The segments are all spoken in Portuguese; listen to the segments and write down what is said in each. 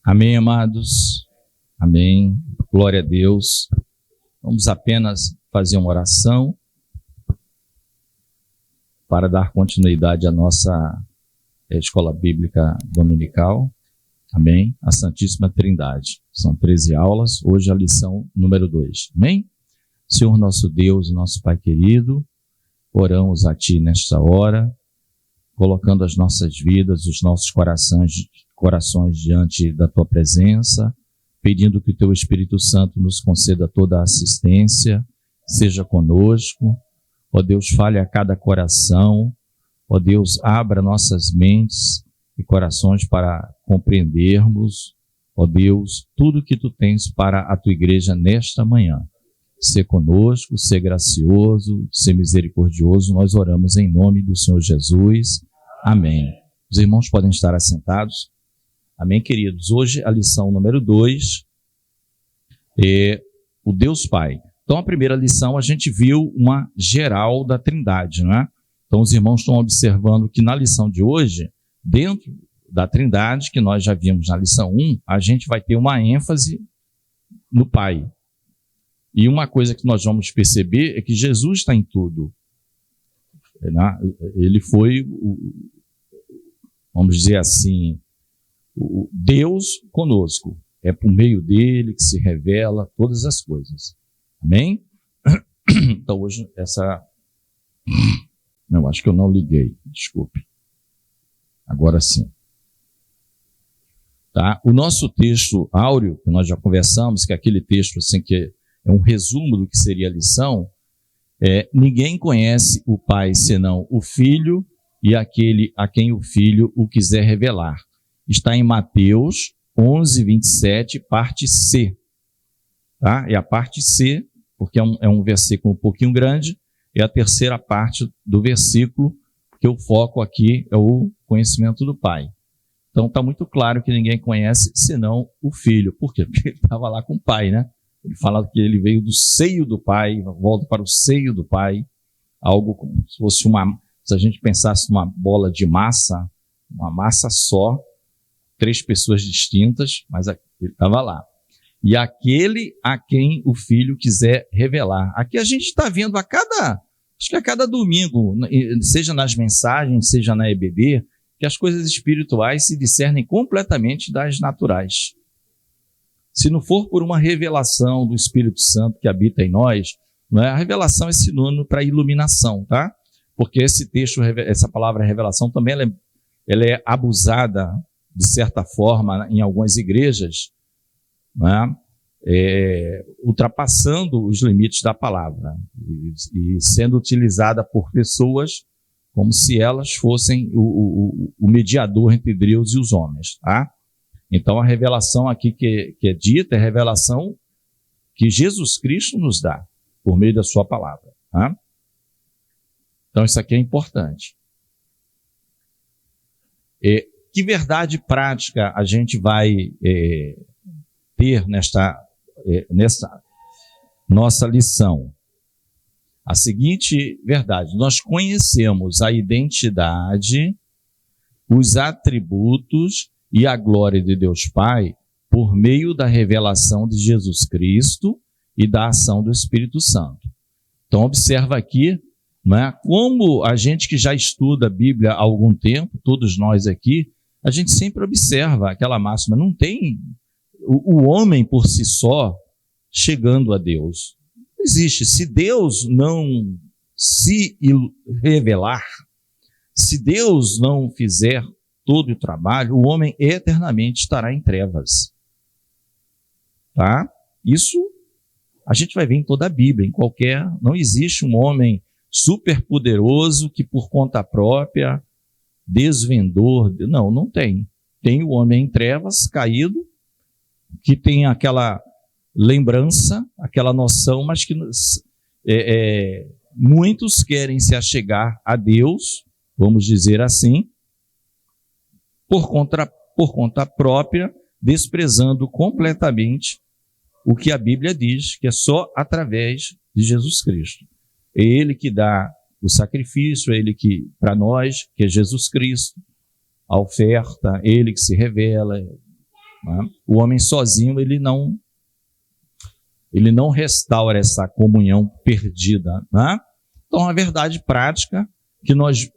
Amém, amados? Amém. Glória a Deus. Vamos apenas fazer uma oração para dar continuidade à nossa escola bíblica dominical. Amém? A Santíssima Trindade. São 13 aulas, hoje a lição número 2. Amém? Senhor nosso Deus, nosso Pai querido, oramos a Ti nesta hora, colocando as nossas vidas, os nossos corações diante da Tua presença, pedindo que o Teu Espírito Santo nos conceda toda a assistência, seja conosco. Ó Deus, fale a cada coração. Ó Deus, abra nossas mentes e corações para compreendermos, ó Deus, tudo que Tu tens para a Tua igreja nesta manhã. Ser conosco, ser gracioso, ser misericordioso, nós oramos em nome do Senhor Jesus. Amém. Os irmãos podem estar assentados. Amém, queridos. Hoje a lição número 2 é o Deus Pai. Então a primeira lição a gente viu uma geral da Trindade, não é? Então os irmãos estão observando que na lição de hoje, dentro da Trindade, que nós já vimos na lição 1, a gente vai ter uma ênfase no Pai. E uma coisa que nós vamos perceber é que Jesus está em tudo. Ele foi, vamos dizer assim, o Deus conosco. É por meio dele que se revela todas as coisas. Amém? Então hoje Não, acho que eu não liguei, desculpe. Agora sim. Tá? O nosso texto áureo, que nós já conversamos, que é aquele texto assim que é um resumo do que seria a lição, ninguém conhece o Pai senão o Filho e aquele a quem o Filho o quiser revelar. Está em Mateus 11, 27, parte C. Tá? É a parte C, porque é um versículo um pouquinho grande, é a terceira parte do versículo, porque o foco aqui é o conhecimento do Pai. Então está muito claro que ninguém conhece senão o Filho. Por quê? Porque ele estava lá com o Pai, né? Ele fala que ele veio do seio do Pai, volta para o seio do Pai, algo como se fosse se a gente pensasse numa bola de massa, uma massa só, 3 pessoas distintas, mas ele estava lá. E aquele a quem o Filho quiser revelar. Aqui a gente está vendo acho que a cada domingo, seja nas mensagens, seja na EBD, que as coisas espirituais se discernem completamente das naturais. Se não for por uma revelação do Espírito Santo que habita em nós, não é? A revelação é sinônimo para iluminação, tá? Porque esse texto, essa palavra revelação também ela é abusada, de certa forma, em algumas igrejas, não é? Ultrapassando os limites da palavra e sendo utilizada por pessoas como se elas fossem o mediador entre Deus e os homens, tá? Então, a revelação aqui que é dita é a revelação que Jesus Cristo nos dá por meio da sua palavra. Tá? Então, isso aqui é importante. Que verdade prática a gente vai ter nessa nossa lição? A seguinte verdade: nós conhecemos a identidade, os atributos e a glória de Deus Pai por meio da revelação de Jesus Cristo e da ação do Espírito Santo. Então observa aqui, não é? Como a gente que já estuda a Bíblia há algum tempo, todos nós aqui, a gente sempre observa aquela máxima, não tem o homem por si só chegando a Deus. Não existe. Se Deus não se revelar, se Deus não fizer todo o trabalho, o homem eternamente estará em trevas. Tá? Isso a gente vai ver em toda a Bíblia, não existe um homem superpoderoso que por conta própria, desvendor, não tem. Tem o homem em trevas, caído, que tem aquela lembrança, aquela noção, mas que muitos querem se achegar a Deus, vamos dizer assim, por conta própria, desprezando completamente o que a Bíblia diz, que é só através de Jesus Cristo. É Ele que dá o sacrifício, é Ele que, para nós, que é Jesus Cristo, a oferta, Ele que se revela, né? O homem sozinho, ele não restaura essa comunhão perdida, né? Então, a verdade prática que nós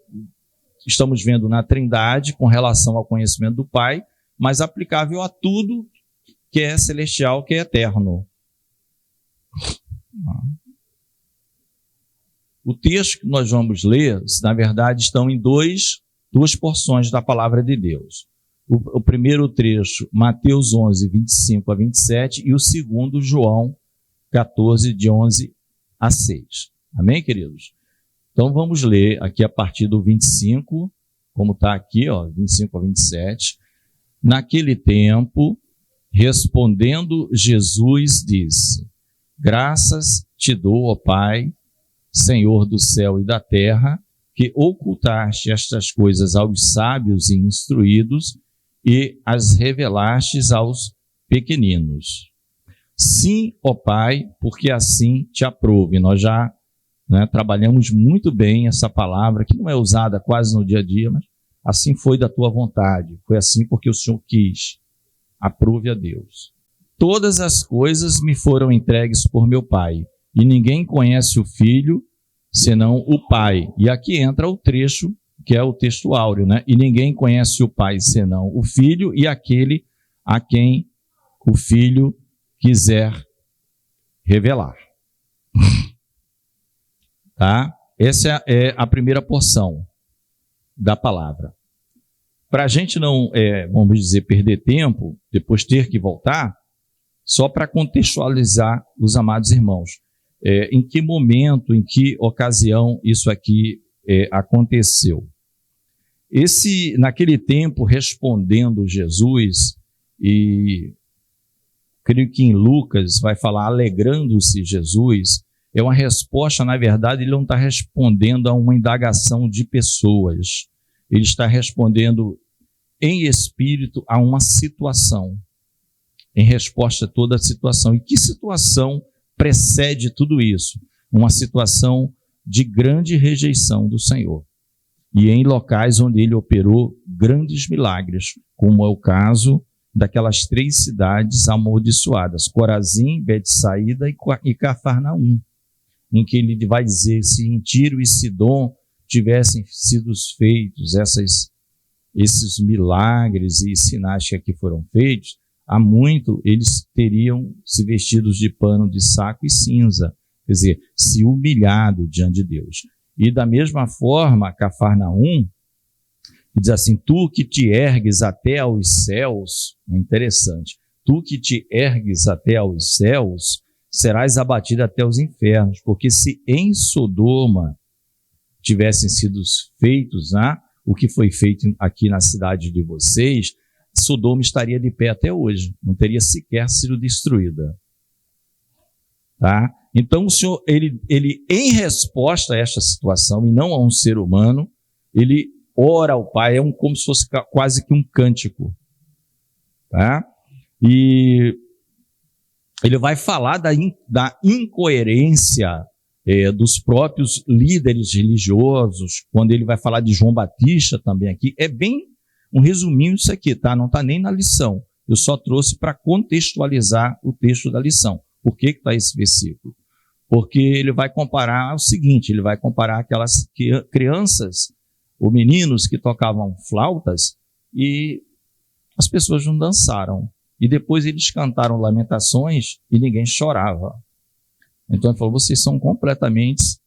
estamos vendo na Trindade com relação ao conhecimento do Pai, mas aplicável a tudo que é celestial, que é eterno. O texto que nós vamos ler, na verdade, estão em duas porções da palavra de Deus. O primeiro trecho, Mateus 11, 25 a 27, e o segundo, João 14, de 11 a 6. Amém, queridos? Então, vamos ler aqui a partir do 25, como está aqui, 25 a 27. Naquele tempo, respondendo Jesus, disse: Graças te dou, ó Pai, Senhor do céu e da terra, que ocultaste estas coisas aos sábios e instruídos e as revelastes aos pequeninos. Sim, ó Pai, porque assim te aprouve. Nós já trabalhamos muito bem essa palavra, que não é usada quase no dia a dia, mas assim foi da tua vontade. Foi assim porque o Senhor quis. Aprove a Deus. Todas as coisas me foram entregues por meu Pai, e ninguém conhece o Filho, senão o Pai. E aqui entra o trecho, que é o texto áureo, né? E ninguém conhece o Pai, senão o Filho, e aquele a quem o Filho quiser revelar. Tá? Essa é a primeira porção da palavra. Para a gente não, vamos dizer, perder tempo, depois ter que voltar, só para contextualizar os amados irmãos. Em que momento, em que ocasião isso aqui aconteceu? Naquele tempo, respondendo Jesus, e creio que em Lucas vai falar alegrando-se Jesus, é uma resposta, na verdade, ele não está respondendo a uma indagação de pessoas. Ele está respondendo em espírito a uma situação, em resposta a toda a situação. E que situação precede tudo isso? Uma situação de grande rejeição do Senhor. E em locais onde ele operou grandes milagres, como é o caso daquelas 3 cidades amaldiçoadas, Corazim, Betsaída e Cafarnaum, em que ele vai dizer, se em Tiro e Sidom tivessem sido feitos esses milagres e sinais que aqui foram feitos, há muito eles teriam se vestidos de pano de saco e cinza, quer dizer, se humilhado diante de Deus. E da mesma forma, Cafarnaum diz assim: tu que te ergues até aos céus, é interessante, tu que te ergues até aos céus, serás abatido até os infernos, porque se em Sodoma tivessem sido feitos o que foi feito aqui na cidade de vocês, Sodoma estaria de pé até hoje, não teria sequer sido destruída. Tá? Então o Senhor, ele em resposta a esta situação, e não a um ser humano, ele ora ao Pai, como se fosse quase que um cântico. Tá? E ele vai falar da incoerência dos próprios líderes religiosos, quando ele vai falar de João Batista também aqui. É bem um resuminho isso aqui, tá? Não está nem na lição. Eu só trouxe para contextualizar o texto da lição. Por que está esse versículo? Porque ele vai comparar o seguinte, ele vai comparar aquelas crianças ou meninos que tocavam flautas e as pessoas não dançaram. E depois eles cantaram lamentações e ninguém chorava. Então ele falou, vocês são completamente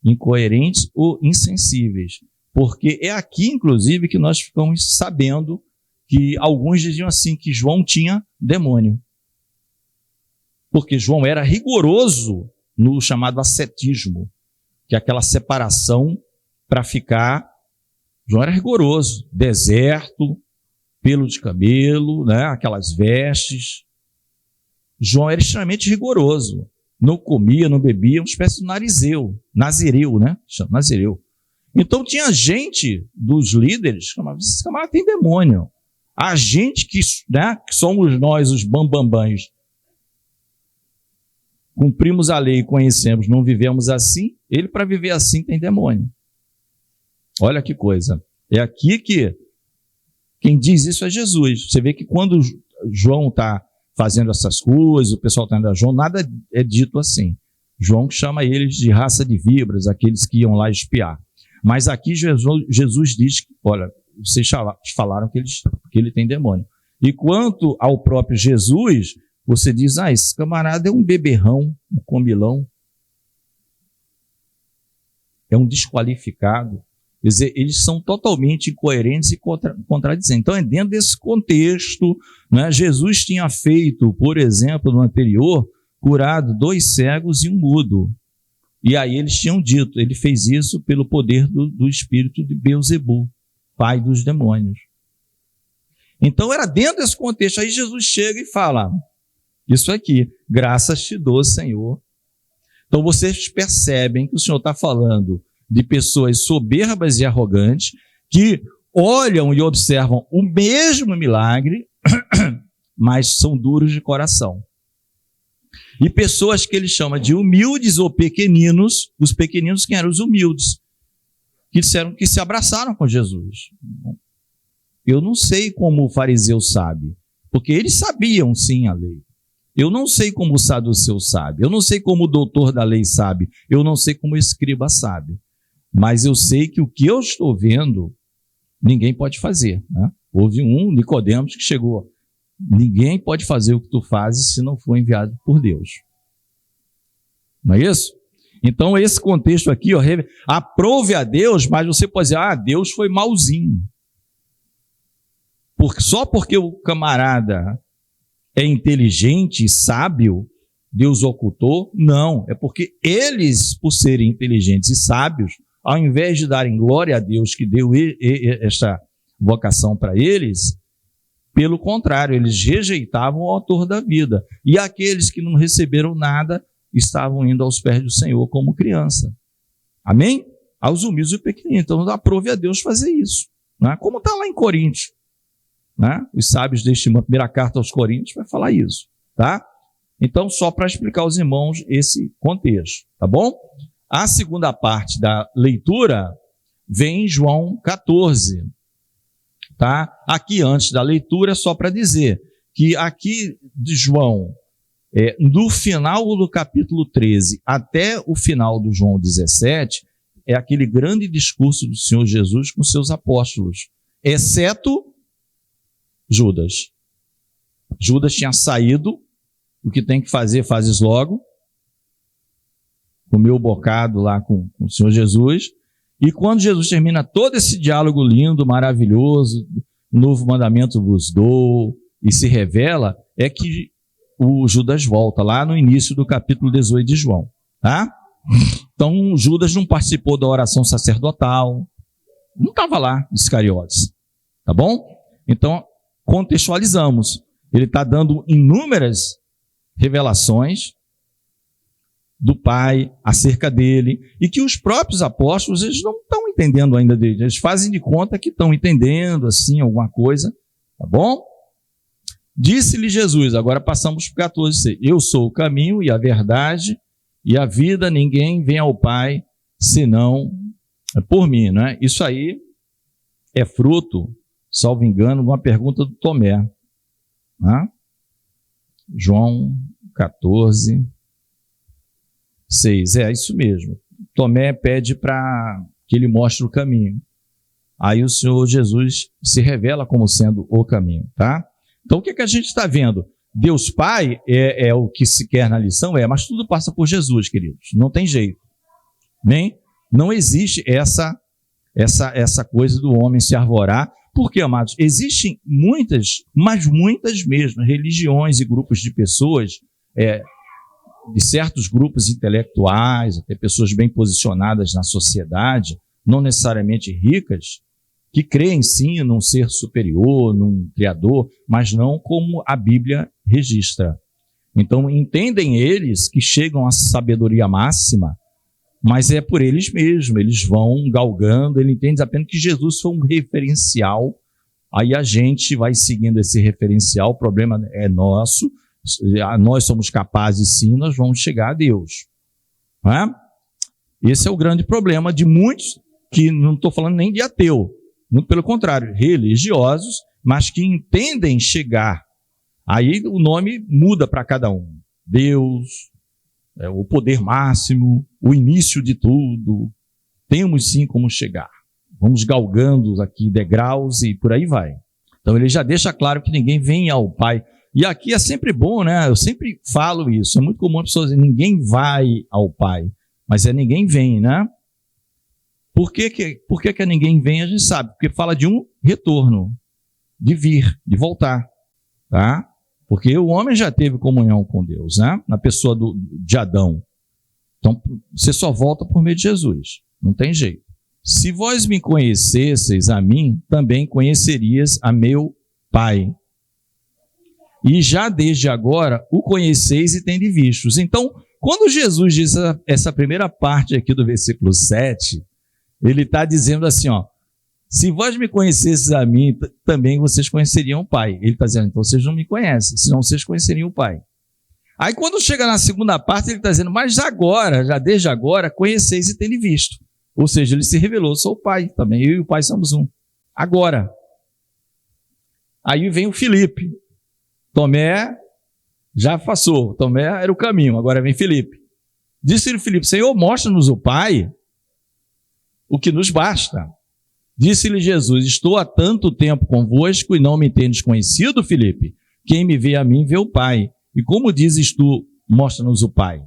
incoerentes ou insensíveis. Porque é aqui, inclusive, que nós ficamos sabendo que alguns diziam assim, que João tinha demônio. Porque João era rigoroso no chamado ascetismo, que é aquela separação para ficar. João era rigoroso, deserto, pelo de camelo, aquelas vestes. João era extremamente rigoroso. Não comia, não bebia, uma espécie de nazireu, Chama nazireu. Então tinha gente dos líderes que chamava, esse camarada tem demônio. A gente que somos nós, os bambambãs, cumprimos a lei e conhecemos, não vivemos assim, ele para viver assim tem demônio. Olha que coisa. É aqui que quem diz isso é Jesus. Você vê que quando João está fazendo essas coisas, o pessoal está indo a João, nada é dito assim. João chama eles de raça de víboras, aqueles que iam lá espiar. Mas aqui Jesus diz que, olha, vocês falaram que ele tem demônio. E quanto ao próprio Jesus, você diz, esse camarada é um beberrão, um comilão, é um desqualificado. Quer dizer, eles são totalmente incoerentes e contradizentes. Então, é dentro desse contexto, né, Jesus tinha feito, por exemplo, no anterior, curado 2 cegos e um mudo. E aí eles tinham dito, ele fez isso pelo poder do espírito de Beelzebul, pai dos demônios. Então, era dentro desse contexto. Aí Jesus chega e fala, isso aqui, graças te dou, Senhor. Então, vocês percebem que o Senhor está falando de pessoas soberbas e arrogantes que olham e observam o mesmo milagre, mas são duros de coração. E pessoas que ele chama de humildes ou pequeninos, os pequeninos quem eram? Os humildes, que disseram que se abraçaram com Jesus. Eu não sei como o fariseu sabe, porque eles sabiam sim a lei. Eu não sei como o saduceu sabe, eu não sei como o doutor da lei sabe, eu não sei como o escriba sabe. Mas eu sei que o que eu estou vendo, ninguém pode fazer. Né? Houve um Nicodemos que chegou. Ninguém pode fazer o que tu fazes se não for enviado por Deus. Não é isso? Então, esse contexto aqui, aprove a Deus, mas você pode dizer, Deus foi malzinho. Só porque o camarada é inteligente e sábio, Deus ocultou? Não, é porque eles, por serem inteligentes e sábios, ao invés de darem glória a Deus que deu esta vocação para eles, pelo contrário, eles rejeitavam o autor da vida. E aqueles que não receberam nada, estavam indo aos pés do Senhor como criança. Amém? Aos humildes e pequeninos. Então, aprove a Deus fazer isso. Né? Como está lá em Coríntios. Né? Os sábios deste primeira carta aos Coríntios vai falar isso. Tá? Então, só para explicar aos irmãos esse contexto. Tá bom? A segunda parte da leitura vem em João 14. Tá? Aqui, antes da leitura, só para dizer que aqui de João, do final do capítulo 13 até o final do João 17, é aquele grande discurso do Senhor Jesus com seus apóstolos, exceto Judas. Judas tinha saído, o que tem que fazer, fazes logo, comeu o bocado lá com o Senhor Jesus, e quando Jesus termina todo esse diálogo lindo, maravilhoso, novo mandamento vos dou, e se revela, é que o Judas volta, lá no início do capítulo 18 de João. Tá? Então, Judas não participou da oração sacerdotal, não estava lá, Iscariotes. Tá bom? Então, contextualizamos. Ele está dando inúmeras revelações do Pai acerca dele, e que os próprios apóstolos, eles não estão entendendo ainda dele, eles fazem de conta que estão entendendo, assim, alguma coisa, tá bom? Disse-lhe Jesus, agora passamos para o 14, eu sou o caminho e a verdade e a vida, ninguém vem ao Pai senão por mim, né? Isso aí é fruto, salvo engano, de uma pergunta do Tomé, né? João 14, 6, isso mesmo. Tomé pede para que ele mostre o caminho. Aí o Senhor Jesus se revela como sendo o caminho, tá? Então o que a gente está vendo? Deus Pai é o que se quer na lição, mas tudo passa por Jesus, queridos. Não tem jeito. Não existe essa coisa do homem se arvorar. Porque, amados, existem muitas, mas muitas mesmo, religiões e grupos de pessoas, de certos grupos intelectuais, até pessoas bem posicionadas na sociedade, não necessariamente ricas, que creem sim num ser superior, num criador, mas não como a Bíblia registra. Então, entendem eles que chegam à sabedoria máxima, mas é por eles mesmos, eles vão galgando, ele entende apenas que Jesus foi um referencial, aí a gente vai seguindo esse referencial, o problema é nosso, nós somos capazes sim, nós vamos chegar a Deus. Não é? Esse é o grande problema de muitos, que não estou falando nem de ateu, muito pelo contrário, religiosos, mas que entendem chegar Aí o nome muda para cada um. Deus, o poder máximo, o início de tudo. Temos sim como chegar. Vamos galgando aqui degraus e por aí vai. Então ele já deixa claro que ninguém vem ao Pai. E aqui é sempre bom, né? Eu sempre falo isso. É muito comum as pessoas dizerem, ninguém vai ao Pai. Mas ninguém vem, né? Por que ninguém vem, a gente sabe. Porque fala de um retorno. De vir, de voltar. Tá? Porque o homem já teve comunhão com Deus, né? Na pessoa de Adão. Então, você só volta por meio de Jesus. Não tem jeito. Se vós me conhecesseis a mim, também conhecerias a meu Pai. E já desde agora o conheceis e tendes vistos. Então, quando Jesus diz essa primeira parte aqui do versículo 7, ele está dizendo assim, ó, se vós me conhecesseis a mim, também vocês conheceriam o Pai. Ele está dizendo, então vocês não me conhecem, senão vocês conheceriam o Pai. Aí quando chega na segunda parte, ele está dizendo, mas agora, já desde agora, conheceis e tendes visto. Ou seja, ele se revelou, sou o Pai também, eu e o Pai somos um. Agora. Aí vem o Filipe. Tomé já passou, Tomé era o caminho, agora vem Filipe. Disse-lhe Filipe, Senhor, mostra-nos o Pai, o que nos basta. Disse-lhe Jesus, estou há tanto tempo convosco e não me tendes conhecido, Filipe? Quem me vê a mim, vê o Pai. E como dizes tu, mostra-nos o Pai?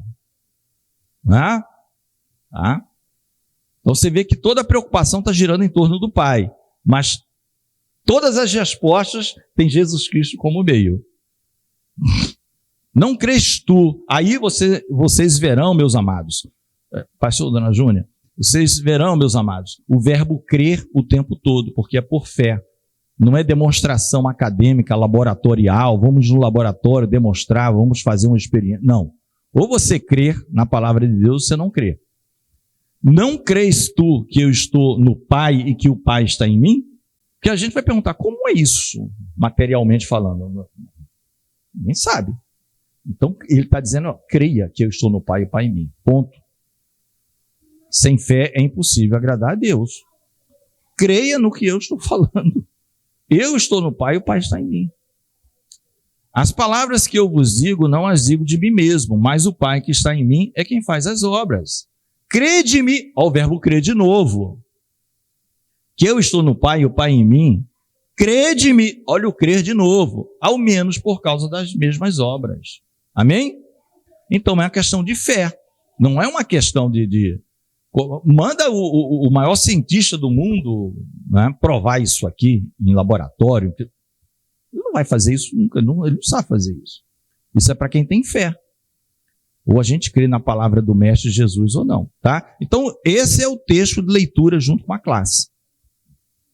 Então você vê que toda a preocupação está girando em torno do Pai, mas todas as respostas têm Jesus Cristo como meio. Não crês tu? Aí vocês verão, meus amados, pastor Dona Júnia, vocês verão, meus amados, o verbo crer o tempo todo, porque é por fé. Não é demonstração acadêmica, laboratorial, vamos no laboratório demonstrar, vamos fazer uma experiência. Não. Ou você crer na palavra de Deus, ou você não crê. Não crês tu que eu estou no Pai e que o Pai está em mim? Porque a gente vai perguntar, como é isso, materialmente falando? Nem sabe. Então, ele está dizendo, ó, creia que eu estou no Pai e o Pai em mim. Ponto. Sem fé é impossível agradar a Deus. Creia no que eu estou falando. Eu estou no Pai e o Pai está em mim. As palavras que eu vos digo, não as digo de mim mesmo, mas o Pai que está em mim é quem faz as obras. Crede-me, ó, o verbo crer de novo, que eu estou no Pai e o Pai em mim. Crede-me, olha o crer de novo, ao menos por causa das mesmas obras. Amém? Então é uma questão de fé, não é uma questão de manda o maior cientista do mundo, né, provar isso aqui em laboratório. Ele não vai fazer isso nunca, ele não sabe fazer isso. Isso é para quem tem fé. Ou a gente crê na palavra do Mestre Jesus ou não, tá? Então, esse é o texto de leitura junto com a classe.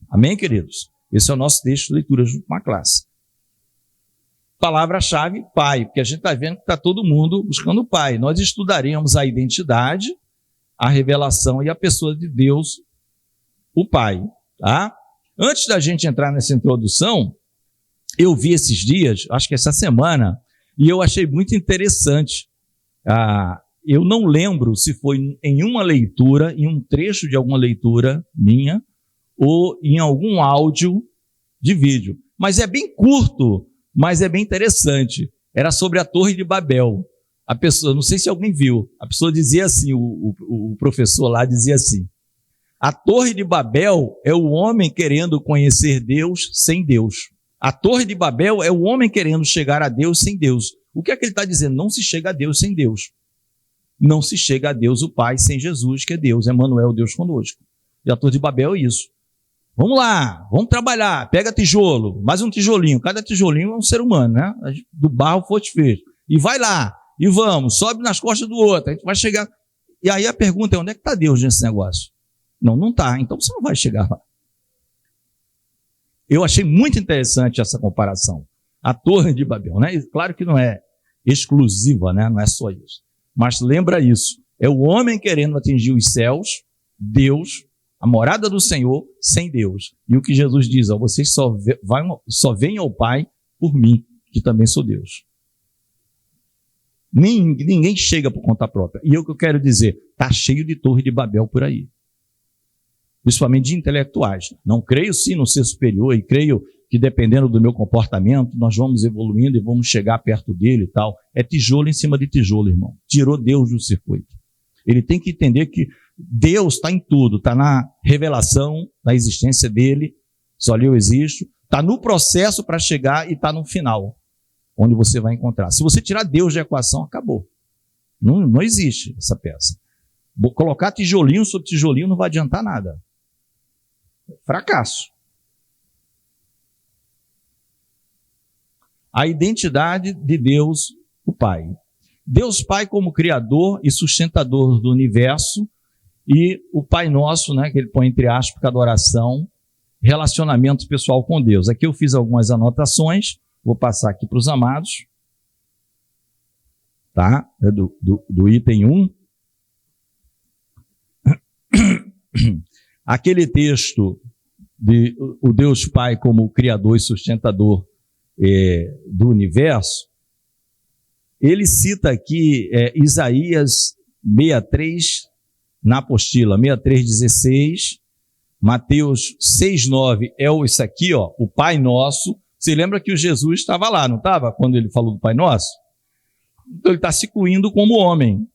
Amém, queridos? Esse é o nosso texto de leitura junto com a classe. Palavra-chave, Pai, porque a gente está vendo que está todo mundo buscando o Pai. Nós estudaremos a identidade, a revelação e a pessoa de Deus, o Pai, tá? Antes da gente entrar nessa introdução, eu vi esses dias, acho que essa semana, e eu achei muito interessante. Eu não lembro se foi em uma leitura, em um trecho de alguma leitura minha, ou em algum áudio de vídeo. Mas é bem curto, mas é bem interessante. Era sobre a Torre de Babel. A pessoa, não sei se alguém viu, a pessoa dizia assim, o professor lá dizia assim, a Torre de Babel é o homem querendo conhecer Deus sem Deus. A Torre de Babel é o homem querendo chegar a Deus sem Deus. O que é que ele está dizendo? Não se chega a Deus sem Deus. Não se chega a Deus o Pai sem Jesus, que é Deus, Emmanuel, Deus conosco. E a Torre de Babel é isso. Vamos lá, vamos trabalhar, pega tijolo, mais um tijolinho, cada tijolinho é um ser humano, né? Do barro foste feito. E vai lá, e vamos, sobe nas costas do outro, a gente vai chegar. E aí a pergunta é, onde é que está Deus nesse negócio? Não está, então você não vai chegar lá. Eu achei muito interessante essa comparação. A Torre de Babel, né? Claro que não é exclusiva, né? Não é só isso. Mas lembra isso. É o homem querendo atingir os céus, Deus, a morada do Senhor, sem Deus. E o que Jesus diz, ó, vocês só vêm ao Pai por mim, que também sou Deus. Ninguém chega por conta própria. E o que eu quero dizer, está cheio de Torre de Babel por aí. Principalmente de intelectuais. Não creio sim no ser superior e creio que dependendo do meu comportamento, nós vamos evoluindo e vamos chegar perto dele e tal. É tijolo em cima de tijolo, irmão. Tirou Deus do circuito. Ele tem que entender que Deus está em tudo, está na revelação da existência dele, só eu existo, está no processo para chegar e está no final, onde você vai encontrar. Se você tirar Deus da equação, acabou. Não existe essa peça. Colocar tijolinho sobre tijolinho não vai adiantar nada. Fracasso. A identidade de Deus, o Pai. Deus Pai como Criador e sustentador do universo, e o Pai Nosso, né, que ele põe entre aspas, por cada oração, relacionamento pessoal com Deus. Aqui eu fiz algumas anotações, vou passar aqui para os amados, tá? É do item 1. Aquele texto de o Deus Pai como Criador e sustentador do universo, ele cita aqui Isaías 63, na apostila, 63:16, Mateus 6:9, isso aqui, ó, o Pai Nosso. Você lembra que o Jesus estava lá, não estava? Quando ele falou do Pai Nosso? Então ele está se incluindo como homem.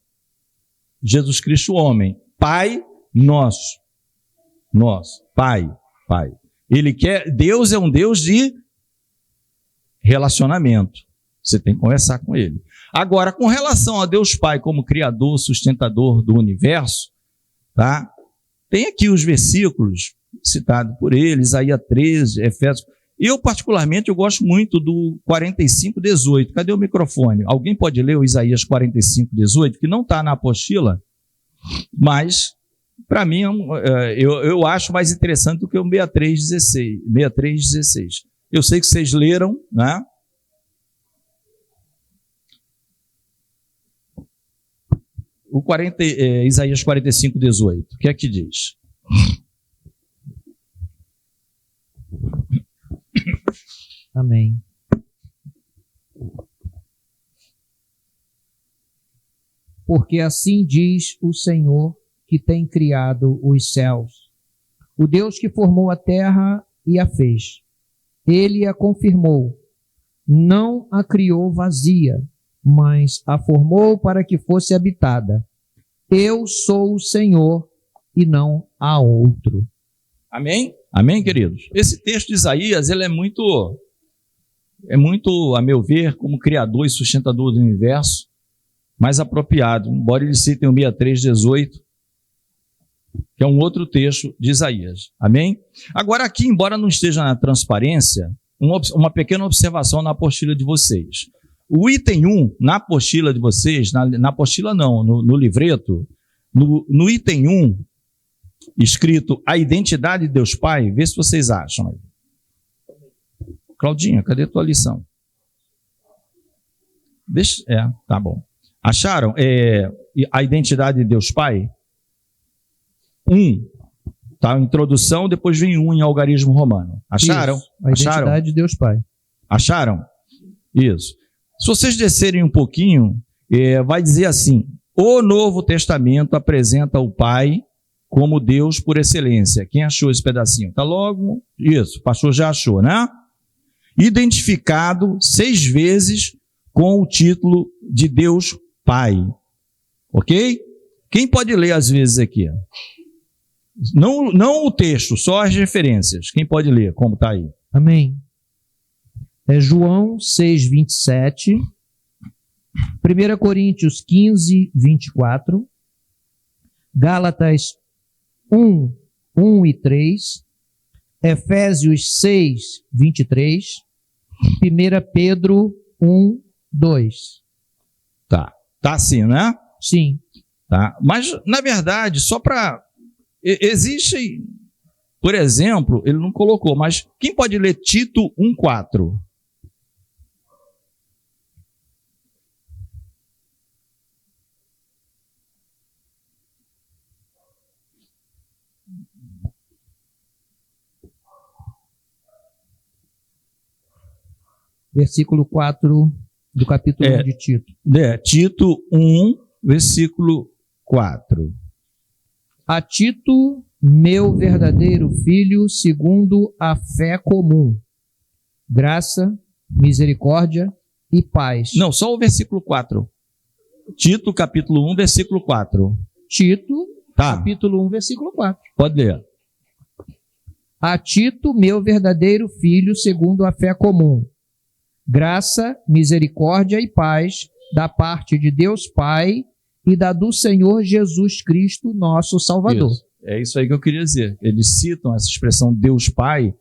Jesus Cristo homem. Pai Nosso. Nosso. Pai. Ele quer, Deus é um Deus de relacionamento. Você tem que conversar com ele. Agora, com relação a Deus Pai como Criador, sustentador do universo, tá? Tem aqui os versículos citados por ele, Isaías 13, Efésios. Eu, particularmente, eu gosto muito do 45:18. Cadê o microfone? Alguém pode ler o Isaías 45:18, que não está na apostila, mas, para mim, eu acho mais interessante do que o 63:16. Eu sei que vocês leram, né? Isaías 45:18. O que é que diz? Amém. Porque assim diz o Senhor que tem criado os céus, o Deus que formou a terra e a fez. Ele a confirmou, não a criou vazia, mas a formou para que fosse habitada. Eu sou o Senhor e não há outro. Amém? Amém, queridos? Esse texto de Isaías, ele é muito, a meu ver, como criador e sustentador do universo, mais apropriado, embora ele cite o 63:18, que é um outro texto de Isaías. Amém? Agora aqui, embora não esteja na transparência, uma pequena observação na apostila de vocês. O item 1, na apostila de vocês, na apostila não, no livreto, no item 1, escrito a identidade de Deus Pai, vê se vocês acham aí. Claudinha, cadê a tua lição? Tá bom. Acharam? A identidade de Deus Pai? 1, tá? A introdução, depois vem 1 em algarismo romano. Acharam? Isso, a identidade de Deus Pai. Acharam? Isso. Se vocês descerem um pouquinho, vai dizer assim: o Novo Testamento apresenta o Pai como Deus por excelência. Quem achou esse pedacinho? Tá logo? Isso, o pastor já achou, né? Identificado 6 vezes com o título de Deus Pai. Ok? Quem pode ler às vezes aqui? Não o texto, só as referências. Quem pode ler? Como está aí? Amém. João 6:27, 1 Coríntios 15:24, Gálatas 1 e 3, Efésios 6:23, 1 Pedro 1:2. Tá assim, né? Sim. Tá. Mas, na verdade, só para... Existe, por exemplo, ele não colocou, mas quem pode ler Tito 1:4? Versículo 4 do capítulo 1 de Tito. Tito 1, versículo 4. A Tito, meu verdadeiro filho, segundo a fé comum, graça, misericórdia e paz. Não, só o versículo 4. Tito, capítulo 1, versículo 4. Tito, Tá. capítulo 1, versículo 4. Pode ler. A Tito, meu verdadeiro filho, segundo a fé comum. Graça, misericórdia e paz da parte de Deus Pai e da do Senhor Jesus Cristo, nosso Salvador. Isso. É isso aí que eu queria dizer. Eles citam essa expressão Deus Pai,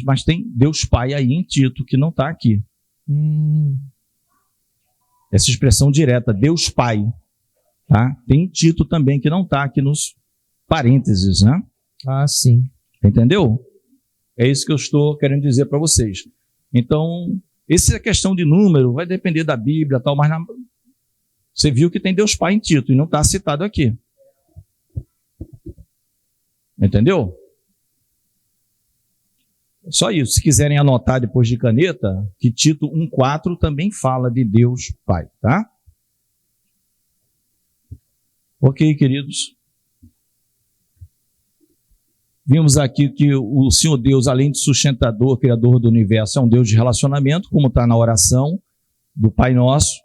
mas tem Deus Pai aí em Tito, que não está aqui. Essa expressão direta, Deus Pai, tá? Tem Tito também, que não está aqui nos parênteses, né? Ah, sim. Entendeu? É isso que eu estou querendo dizer para vocês. Então, essa questão de número vai depender da Bíblia, tal, mas você viu que tem Deus Pai em Tito e não está citado aqui. Entendeu? Só isso. Se quiserem anotar depois de caneta, que Tito 1,4 também fala de Deus Pai, tá? Ok, queridos? Vimos aqui que o Senhor Deus, além de sustentador, criador do universo, é um Deus de relacionamento, como está na oração do Pai Nosso.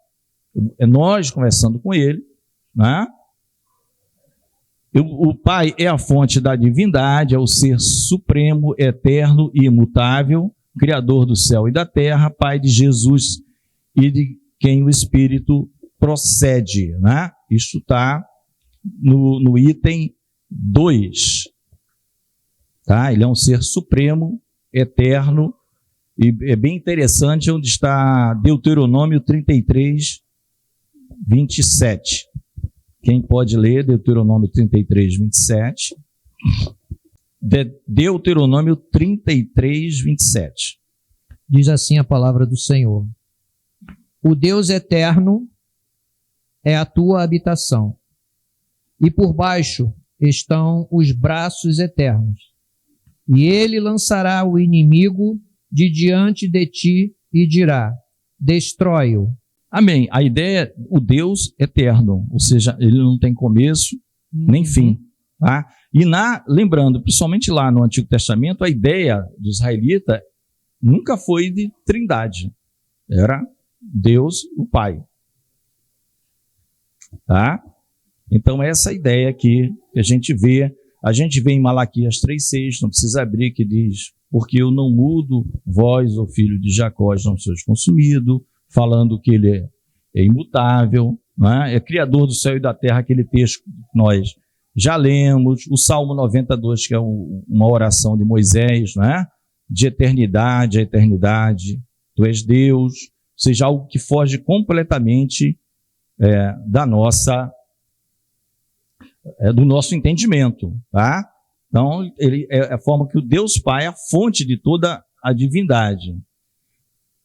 É nós conversando com Ele, né? O Pai é a fonte da divindade, é o ser supremo, eterno e imutável, Criador do céu e da terra, Pai de Jesus e de quem o Espírito procede, né? Isso está no item 2. Tá? Ele é um ser supremo, eterno, e é bem interessante onde está Deuteronômio 33, 27. Quem pode ler Deuteronômio 33, 27? Deuteronômio 33, 27. Diz assim a palavra do Senhor: O Deus eterno é a tua habitação, e por baixo estão os braços eternos. E ele lançará o inimigo de diante de ti e dirá: destrói-o. Amém. A ideia é o Deus eterno, ou seja, ele não tem começo nem fim. Tá? E lembrando, principalmente lá no Antigo Testamento, a ideia do israelita nunca foi de trindade. Era Deus, o Pai. Tá? Então, essa ideia aqui que a gente vê em Malaquias 3,6, não precisa abrir, que diz: porque eu não mudo, vós, o filho de Jacó, não sois consumido, falando que ele é imutável, né? É criador do céu e da terra, aquele texto que nós já lemos, o Salmo 92, que é uma oração de Moisés, né? De eternidade a eternidade, tu és Deus, ou seja, algo que foge completamente do nosso entendimento, tá? Então, ele é a forma que o Deus Pai é a fonte de toda a divindade.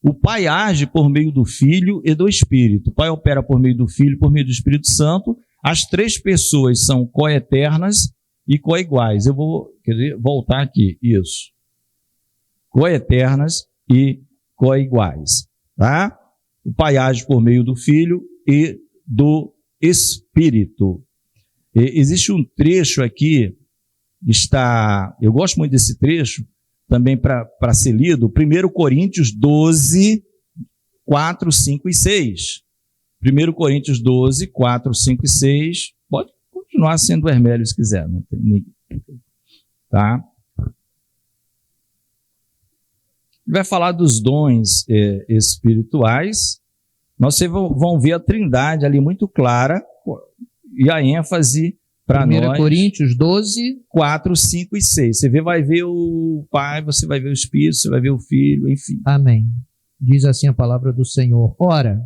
O Pai age por meio do Filho e do Espírito. O Pai opera por meio do Filho, por meio do Espírito Santo. As três pessoas são coeternas e coiguais. Eu vou querer voltar aqui. Isso. Coeternas e coiguais. Tá? O Pai age por meio do Filho e do Espírito. Existe um trecho aqui, eu gosto muito desse trecho, também para ser lido, 1 Coríntios 12, 4, 5 e 6. 1 Coríntios 12, 4, 5 e 6. Pode continuar sendo Hermélio se quiser. Não tem ninguém. Tá? Vai falar dos dons espirituais. Vocês vão ver a trindade ali muito clara e a ênfase para nós. 1 Coríntios 12, 4, 5 e 6. Você vai ver o Pai, você vai ver o Espírito, você vai ver o Filho, enfim. Amém. Diz assim a palavra do Senhor: ora,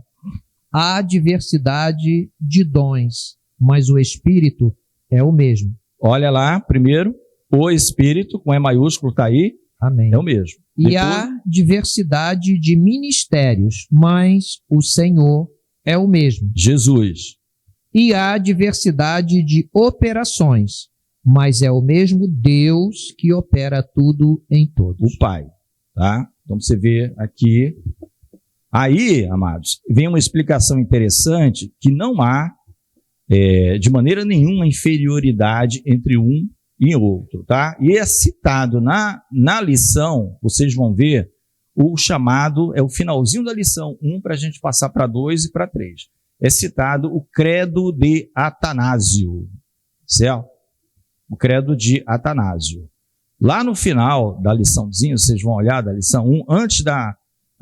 há diversidade de dons, mas o Espírito é o mesmo. Olha lá, primeiro, o Espírito, com E maiúsculo, está aí. Amém. É o mesmo. E depois, há diversidade de ministérios, mas o Senhor é o mesmo. Jesus. E há diversidade de operações, mas é o mesmo Deus que opera tudo em todos. O Pai, tá? Então você vê aqui. Aí, amados, vem uma explicação interessante que não há, de maneira nenhuma, inferioridade entre um e outro, tá? E é citado na lição, vocês vão ver, o chamado, é o finalzinho da lição 1 para a gente passar para 2 e para 3. É citado o credo de Atanásio, certo? O credo de Atanásio. Lá no final da liçãozinha, vocês vão olhar da lição 1, antes da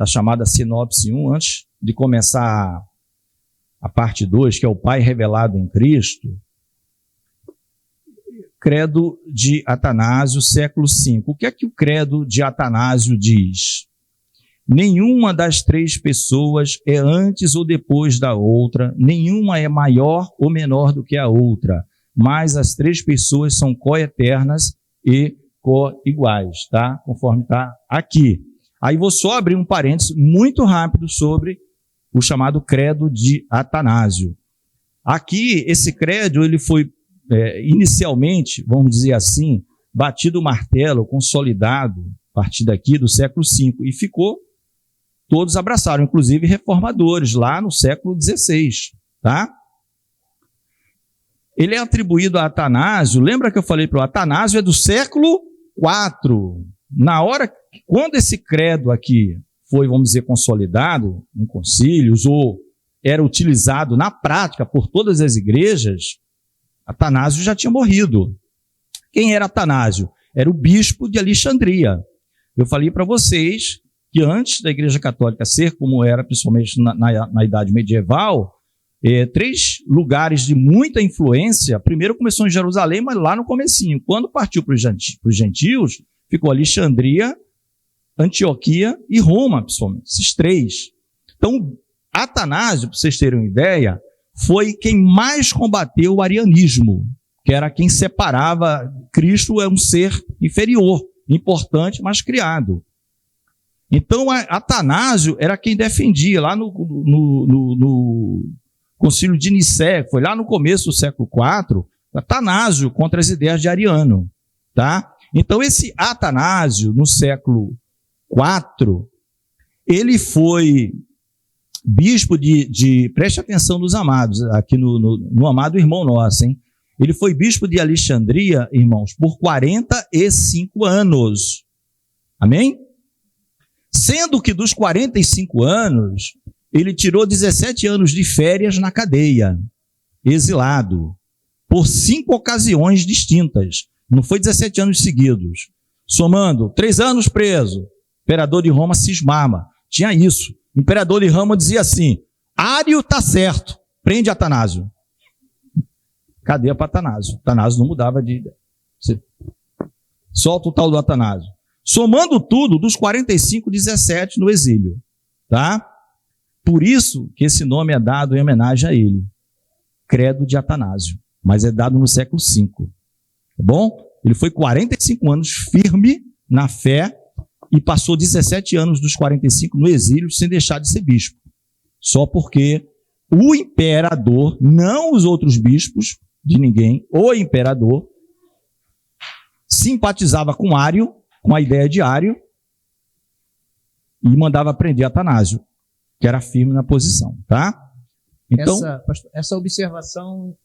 chamada sinopse 1, antes de começar a parte 2, que é o Pai revelado em Cristo, credo de Atanásio, século V. O que é que o credo de Atanásio diz? Nenhuma das três pessoas é antes ou depois da outra, nenhuma é maior ou menor do que a outra, mas as três pessoas são coeternas e co-iguais, tá? Conforme está aqui. Aí vou só abrir um parênteses muito rápido sobre o chamado credo de Atanásio. Aqui, esse credo, ele foi inicialmente, vamos dizer assim, batido o martelo, consolidado, a partir daqui do século V, e ficou, todos abraçaram, inclusive reformadores, lá no século XVI, tá? Ele é atribuído a Atanásio, lembra que eu falei para o Atanásio, é do século IV. Na hora, quando esse credo aqui foi, vamos dizer, consolidado em concílios, ou era utilizado na prática por todas as igrejas, Atanásio já tinha morrido. Quem era Atanásio? Era o bispo de Alexandria. Eu falei para vocês que antes da Igreja Católica ser como era, principalmente na Idade Medieval, três lugares de muita influência. Primeiro começou em Jerusalém, mas lá no comecinho. Quando partiu para os gentios, ficou Alexandria, Antioquia e Roma, principalmente. Esses três. Então, Atanásio, para vocês terem uma ideia, foi quem mais combateu o arianismo, que era quem separava Cristo é um ser inferior, importante, mas criado. Então, Atanásio era quem defendia, lá no Concílio de Nicéia, que foi lá no começo do século IV, Atanásio contra as ideias de Ariano. Tá? Então, esse Atanásio, no século IV, ele foi bispo preste atenção nos amados, aqui no amado irmão nosso, hein? Ele foi bispo de Alexandria, irmãos, por 45 anos. Amém? Sendo que dos 45 anos, ele tirou 17 anos de férias na cadeia, exilado, por 5 ocasiões distintas. Não foi 17 anos seguidos. Somando, 3 anos preso, o imperador de Roma cismava. Tinha isso. O imperador de Roma dizia assim, Ário está certo, prende Atanásio. Cadeia para Atanásio. Atanásio não mudava de ideia. Solta o tal do Atanásio. Somando tudo, dos 45, 17 no exílio. Tá? Por isso que esse nome é dado em homenagem a ele. Credo de Atanásio. Mas é dado no século V. Tá bom? Ele foi 45 anos firme na fé e passou 17 anos dos 45 no exílio sem deixar de ser bispo. Só porque o imperador, não os outros bispos de ninguém, o imperador simpatizava com Ário, com a ideia de Ário, e mandava prender Atanásio, que era firme na posição, tá? Então, essa observação,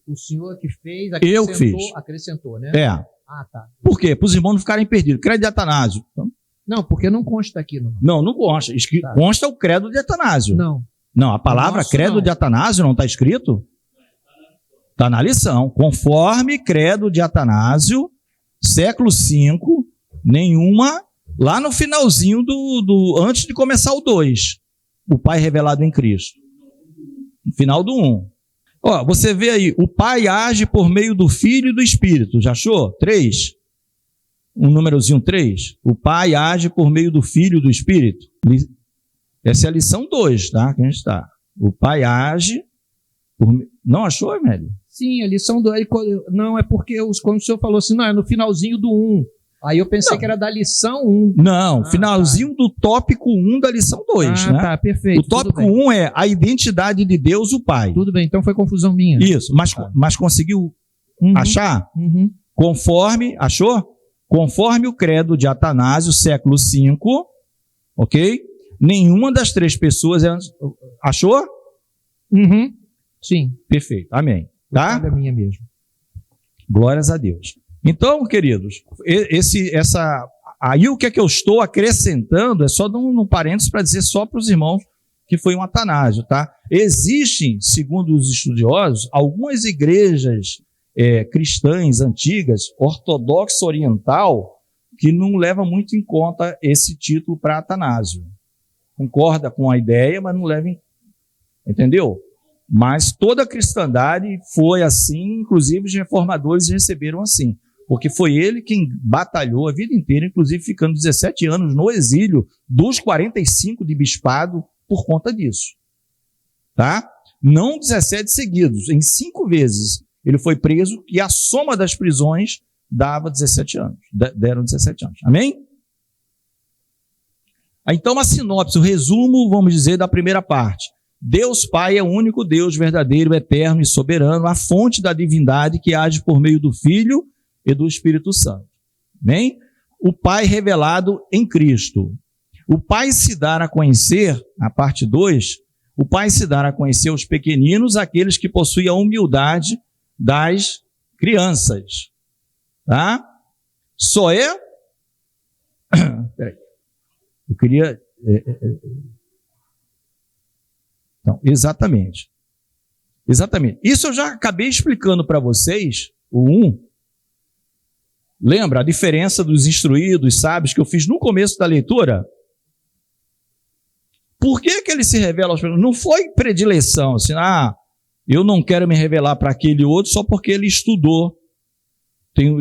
o senhor que fez, eu que fiz. Acrescentou, né? É. Ah, tá. Por quê? Para os irmãos não ficarem perdidos. Credo de Atanásio. Então, não, porque não consta aqui. Não consta. Tá. Consta o credo de Atanásio. Não, a palavra credo de Atanásio não está escrito? Está na lição. Conforme credo de Atanásio, século V, nenhuma, lá no finalzinho antes de começar o 2, o Pai revelado em Cristo. No final do 1. Ó, você vê aí, o Pai age por meio do Filho e do Espírito. Já achou? 3. Um númerozinho 3. O Pai age por meio do Filho e do Espírito. Essa é a lição 2, tá? Que a gente está. O Pai age por... Não achou, Emélio? Sim, a lição 2. Não, é porque quando o senhor falou assim, não, é no finalzinho do 1. Aí eu pensei que era da lição 1. Não, finalzinho do tópico 1 da lição 2, né? Tá, perfeito. O tópico 1 é a identidade de Deus, o Pai. Tudo bem, então foi confusão minha. Isso, mas conseguiu achar? Conforme, achou? Conforme o credo de Atanásio, século V, ok? Nenhuma das três pessoas é... Achou? Sim. Perfeito, amém. Tá? É minha mesmo. Glórias a Deus. Então, queridos, Aí o que é que eu estou acrescentando é só num parênteses para dizer só para os irmãos que foi um Atanásio, tá? Existem, segundo os estudiosos, algumas igrejas cristãs antigas, ortodoxa oriental, que não leva muito em conta esse título para Atanásio. Concorda com a ideia, mas não leva em... Entendeu? Mas toda a cristandade foi assim, inclusive os reformadores receberam assim, porque foi ele quem batalhou a vida inteira, inclusive ficando 17 anos no exílio, dos 45 de bispado, por conta disso. Tá? Não 17 seguidos, em 5 vezes ele foi preso, e a soma das prisões dava 17 anos, deram 17 anos. Amém? Então a sinopse, o resumo, vamos dizer, da primeira parte. Deus Pai é o único Deus verdadeiro, eterno e soberano, a fonte da divindade que age por meio do Filho e do Espírito Santo. Amém? O Pai revelado em Cristo. O Pai se dar a conhecer, a parte 2, o Pai se dar a conhecer aos pequeninos, aqueles que possuem a humildade das crianças. Tá? Só é... Peraí. Eu queria... Então, exatamente. Exatamente. Isso eu já acabei explicando para vocês, o 1. Lembra a diferença dos instruídos, sábios, que eu fiz no começo da leitura? Por que ele se revela aos pequenos? Não foi predileção, assim, eu não quero me revelar para aquele outro só porque ele estudou.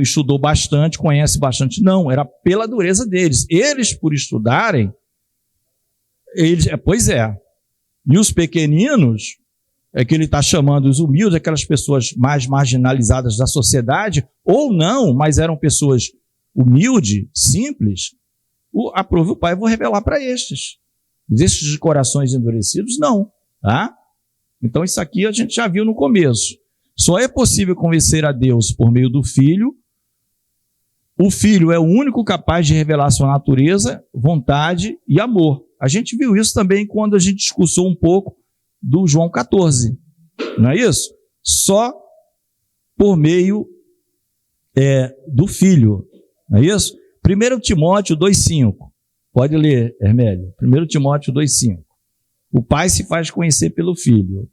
Estudou bastante, conhece bastante. Não, era pela dureza deles. Eles, por estudarem, pois é. E os pequeninos, é que ele está chamando os humildes, aquelas pessoas mais marginalizadas da sociedade, ou não, mas eram pessoas humildes, simples, aprove o Pai, eu vou revelar para estes. Estes de corações endurecidos, não. Tá? Então isso aqui a gente já viu no começo. Só é possível conhecer a Deus por meio do Filho. O Filho é o único capaz de revelar sua natureza, vontade e amor. A gente viu isso também quando a gente discursou um pouco do João 14. Não é isso? Só por meio do Filho. Não é isso? 1 Timóteo 2,5. Pode ler, Hermélio. 1 Timóteo 2,5. O Pai se faz conhecer pelo Filho.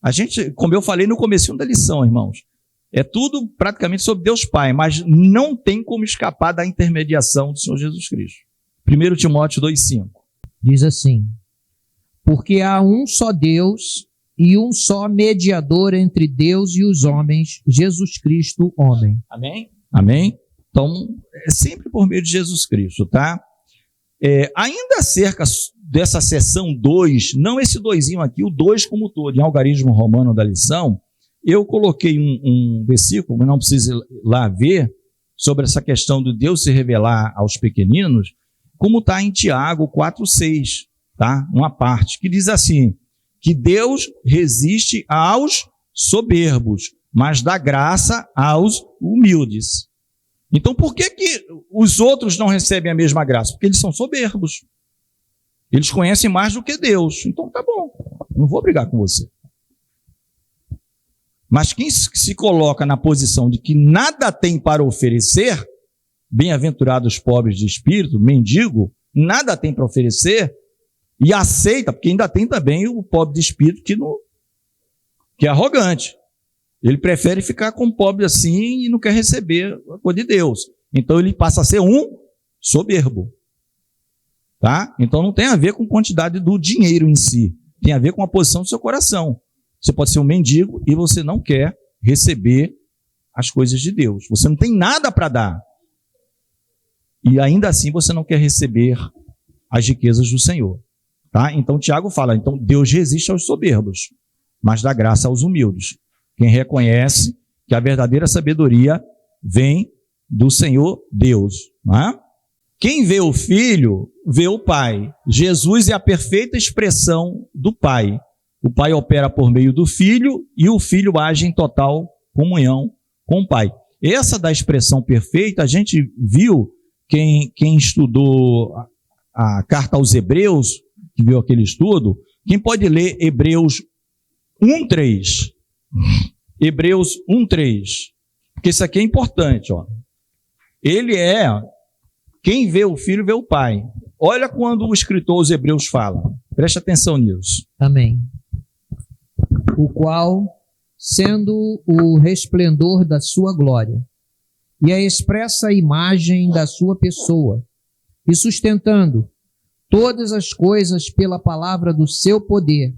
A gente, como eu falei no comecinho da lição, irmãos, é tudo praticamente sobre Deus Pai, mas não tem como escapar da intermediação do Senhor Jesus Cristo. 1 Timóteo 2,5. Diz assim: porque há um só Deus e um só mediador entre Deus e os homens, Jesus Cristo, homem. Amém? Amém? Então, é sempre por meio de Jesus Cristo, tá? Ainda acerca dessa seção 2, não esse 2zinho aqui, o 2 como todo, em algarismo romano da lição, eu coloquei um versículo, mas não precisa ir lá ver, sobre essa questão de Deus se revelar aos pequeninos, como está em Tiago 4,6, tá? Uma parte, que diz assim, que Deus resiste aos soberbos, mas dá graça aos humildes. Então, por que os outros não recebem a mesma graça? Porque eles são soberbos. Eles conhecem mais do que Deus. Então, tá bom, não vou brigar com você. Mas quem se coloca na posição de que nada tem para oferecer, bem-aventurados pobres de espírito, mendigo, nada tem para oferecer, e aceita, porque ainda tem também o pobre de espírito que é arrogante. Ele prefere ficar com o pobre assim e não quer receber a coisa de Deus. Então ele passa a ser um soberbo. Tá? Então não tem a ver com a quantidade do dinheiro em si. Tem a ver com a posição do seu coração. Você pode ser um mendigo e você não quer receber as coisas de Deus. Você não tem nada para dar. E ainda assim você não quer receber as riquezas do Senhor. Tá? Então Tiago fala, então Deus resiste aos soberbos, mas dá graça aos humildes. Quem reconhece que a verdadeira sabedoria vem do Senhor Deus. Não é? Quem vê o Filho, vê o Pai. Jesus é a perfeita expressão do Pai. O Pai opera por meio do Filho e o Filho age em total comunhão com o Pai. Essa da expressão perfeita, a gente viu, quem estudou a carta aos Hebreus, que viu aquele estudo, quem pode ler Hebreus 1:3? Hebreus 1:3. Porque isso aqui é importante, ó. Ele é Quem vê o filho vê o pai. Olha quando o escritor aos Hebreus fala. Preste atenção nisso. Amém. O qual, sendo o resplendor da sua glória e a expressa imagem da sua pessoa, e sustentando todas as coisas pela palavra do seu poder,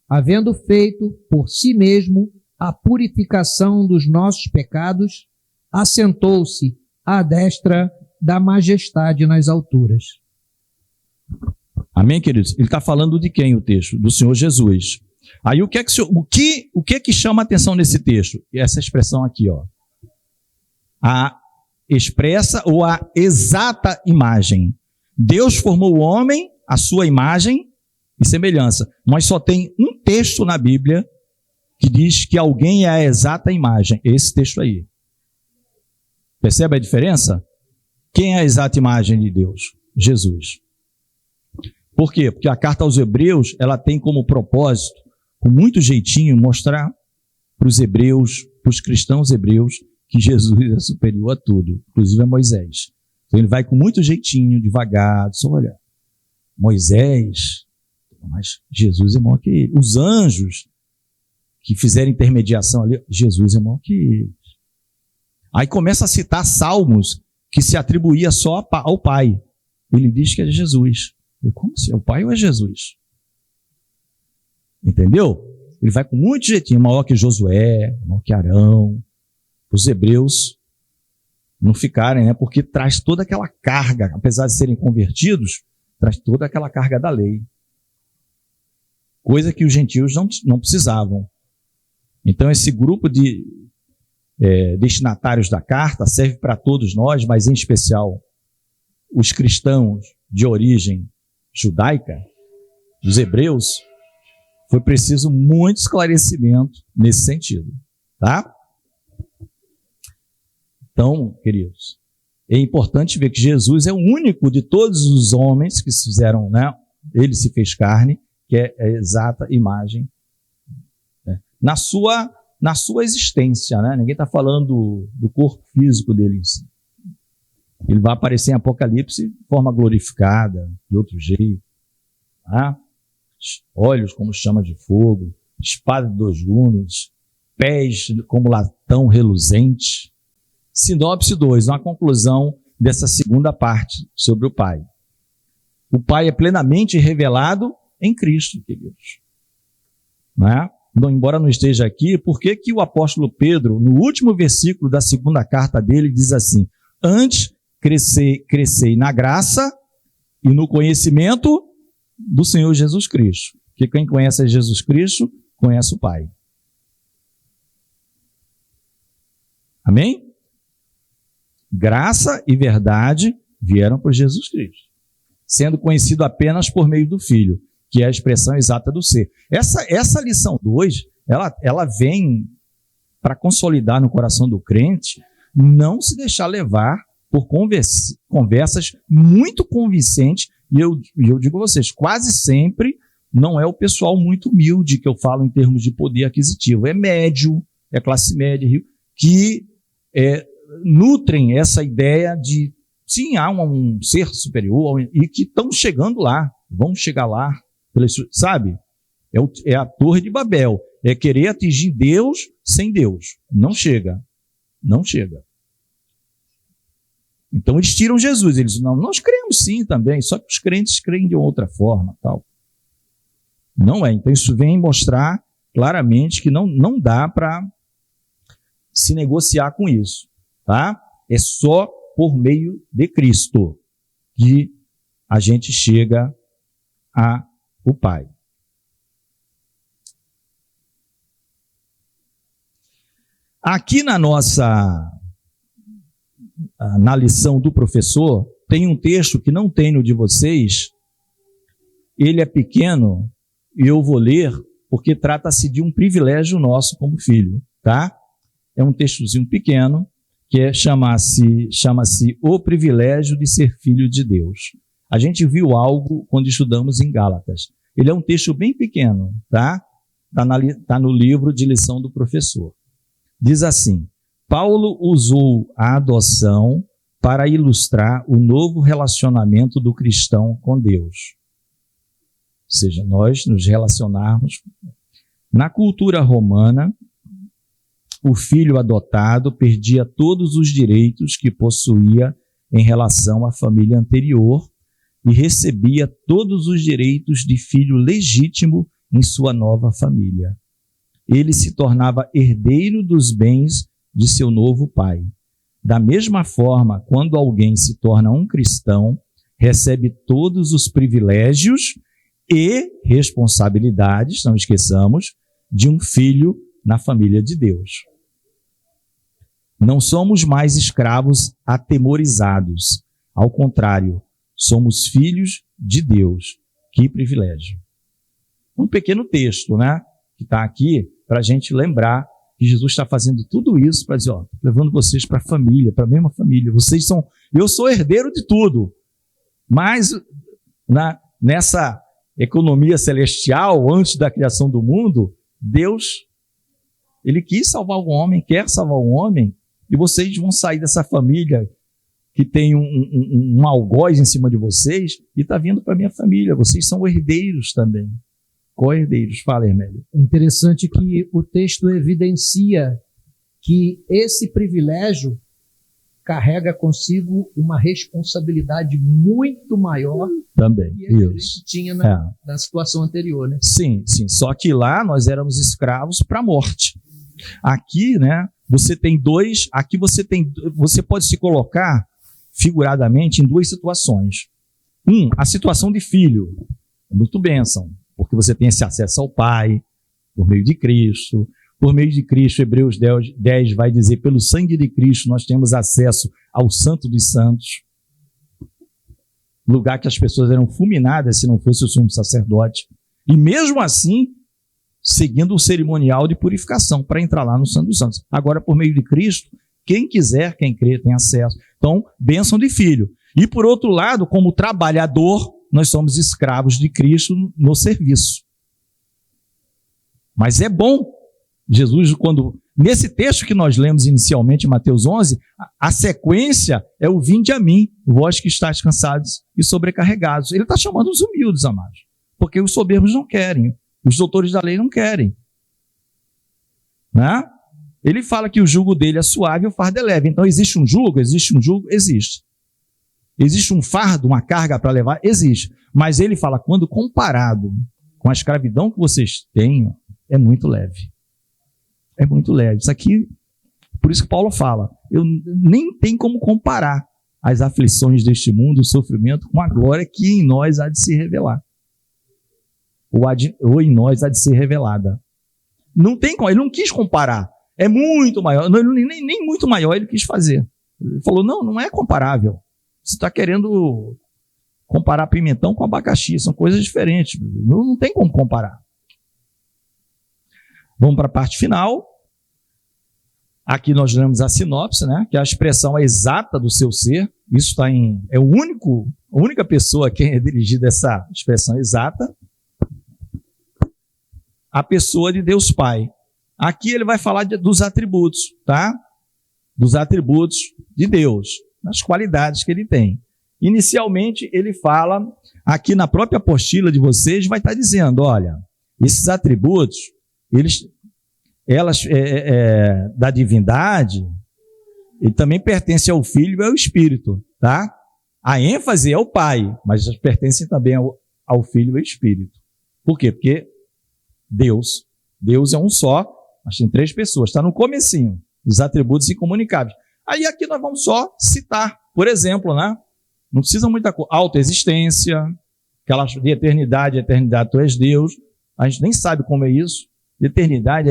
havendo feito por si mesmo a purificação dos nossos pecados, assentou-se à destra da majestade nas alturas. Amém, queridos? Ele está falando de quem o texto? Do Senhor Jesus. Aí o que é que chama a atenção nesse texto? Essa expressão aqui, ó. A expressa ou a exata imagem. Deus formou o homem à sua imagem e semelhança. Mas só tem um texto na Bíblia que diz que alguém é a exata imagem. Esse texto aí. Percebe a diferença? Quem é a exata imagem de Deus? Jesus. Por quê? Porque a carta aos Hebreus, ela tem como propósito, com muito jeitinho, mostrar para os hebreus, para os cristãos hebreus, que Jesus é superior a tudo, inclusive a Moisés. Então ele vai com muito jeitinho, devagar, só olha, Moisés, mas Jesus é maior que ele. Os anjos que fizeram intermediação ali, Jesus é maior que eles. Aí começa a citar salmos que se atribuía só ao Pai. Ele diz que é Jesus. Como assim? É o Pai ou é Jesus? Entendeu? Ele vai com muito jeitinho, maior que Josué, maior que Arão. Os hebreus não ficarem, né? Porque traz toda aquela carga, apesar de serem convertidos, traz toda aquela carga da lei. Coisa que os gentios não precisavam. Então esse grupo de destinatários da carta serve para todos nós, mas em especial os cristãos de origem judaica, os hebreus, foi preciso muito esclarecimento nesse sentido, tá? Então, queridos, é importante ver que Jesus é o único de todos os homens que se fizeram, né? Ele se fez carne, que é a exata imagem, né? Na sua existência, né? Ninguém está falando do corpo físico dele em si. Ele vai aparecer em Apocalipse de forma glorificada, de outro jeito. Tá? Olhos como chama de fogo, espada de 2 gumes, pés como latão reluzente. Sinopse 2, uma conclusão dessa segunda parte sobre o Pai. O Pai é plenamente revelado em Cristo, queridos. Né? Embora não esteja aqui, por que o apóstolo Pedro, no último versículo da segunda carta dele, diz assim: antes crescei na graça e no conhecimento do Senhor Jesus Cristo. Porque quem conhece Jesus Cristo, conhece o Pai. Amém? Graça e verdade vieram por Jesus Cristo, sendo conhecido apenas por meio do Filho, que é a expressão exata do ser. Essa lição 2, ela vem para consolidar no coração do crente não se deixar levar por conversas muito convincentes, e eu digo a vocês, quase sempre não é o pessoal muito humilde que eu falo em termos de poder aquisitivo, é médio, é classe média, que nutrem essa ideia de, sim, há um ser superior, e que estão chegando lá, vão chegar lá, sabe? É a Torre de Babel, é querer atingir Deus sem Deus, não chega. Então eles tiram Jesus, eles dizem, não, nós cremos sim também, só que os crentes creem de outra forma, tal. Não é, então isso vem mostrar claramente que não dá para se negociar com isso, tá? É só por meio de Cristo que a gente chega ao Pai. Aqui na lição do professor, tem um texto que não tem no de vocês, ele é pequeno, e eu vou ler, porque trata-se de um privilégio nosso como filho, tá? É um textozinho pequeno, que chama-se O Privilégio de Ser Filho de Deus. A gente viu algo quando estudamos em Gálatas. Ele é um texto bem pequeno, tá? Tá no livro de lição do professor. Diz assim: Paulo usou a adoção para ilustrar o novo relacionamento do cristão com Deus. Ou seja, nós nos relacionarmos. Na cultura romana, o filho adotado perdia todos os direitos que possuía em relação à família anterior e recebia todos os direitos de filho legítimo em sua nova família. Ele se tornava herdeiro dos bens de seu novo pai. Da mesma forma, quando alguém se torna um cristão, recebe todos os privilégios e responsabilidades, não esqueçamos, de um filho na família de Deus. Não somos mais escravos atemorizados. Ao contrário, somos filhos de Deus. Que privilégio. Um pequeno texto, né, que está aqui para a gente lembrar que Jesus está fazendo tudo isso para dizer, ó, levando vocês para a família, para a mesma família. Eu sou herdeiro de tudo. Mas nessa economia celestial, antes da criação do mundo, Deus, ele quis salvar o homem, quer salvar o homem, e vocês vão sair dessa família que tem um algoz em cima de vocês e está vindo para a minha família. Vocês são herdeiros também. Co-herdeiros. Fala, Hermélio. É interessante que o texto evidencia que esse privilégio carrega consigo uma responsabilidade muito maior também que a gente tinha na situação anterior, né? Sim, sim. Só que lá nós éramos escravos para a morte. Aqui, né, você pode se colocar figuradamente em duas situações. A situação de filho. Muito bênção, porque você tem esse acesso ao Pai, por meio de Cristo. Por meio de Cristo, Hebreus 10 vai dizer, pelo sangue de Cristo nós temos acesso ao Santo dos Santos, lugar que as pessoas eram fulminadas se não fosse o sumo sacerdote. E mesmo assim, seguindo o cerimonial de purificação para entrar lá no Santo dos Santos. Agora, por meio de Cristo, quem quiser, quem crê, tem acesso. Então, bênção de filho. E por outro lado, como trabalhador, nós somos escravos de Cristo no serviço. Mas é bom, Jesus, nesse texto que nós lemos inicialmente em Mateus 11, a sequência é o vinde a mim, vós que estáis cansados e sobrecarregados. Ele está chamando os humildes, amados, porque os soberbos não querem, os doutores da lei não querem. Né? Ele fala que o jugo dele é suave e o fardo é leve. Então existe um jugo? Existe. Existe um fardo, uma carga para levar? Existe. Mas ele fala, quando comparado com a escravidão que vocês têm, é muito leve. É muito leve. Isso aqui, por isso que Paulo fala, eu nem tem como comparar as aflições deste mundo, o sofrimento, com a glória que em nós há de se revelar. Ou em nós há de ser revelada. Não tem como, ele não quis comparar. É muito maior, nem muito maior ele quis fazer. Ele falou, não é comparável. Você está querendo comparar pimentão com abacaxi, são coisas diferentes. Não tem como comparar. Vamos para a parte final. Aqui nós lemos a sinopse, né? Que é a expressão exata do seu ser. Isso está é a única pessoa a quem é dirigida essa expressão exata. A pessoa de Deus Pai. Aqui ele vai falar dos atributos, tá? Dos atributos de Deus, das qualidades que ele tem. Inicialmente ele fala, aqui na própria apostila de vocês, vai estar dizendo, olha, esses atributos, da divindade, ele também pertence ao Filho e ao Espírito, tá? A ênfase é o Pai, mas pertencem também ao Filho e ao Espírito. Por quê? Porque Deus é um só, mas tem 3 pessoas. Está no comecinho, os atributos incomunicáveis. Aí aqui nós vamos só citar, por exemplo, né? Não precisa muita coisa. Autoexistência, aquela de eternidade, tu és Deus. A gente nem sabe como é isso. Eternidade,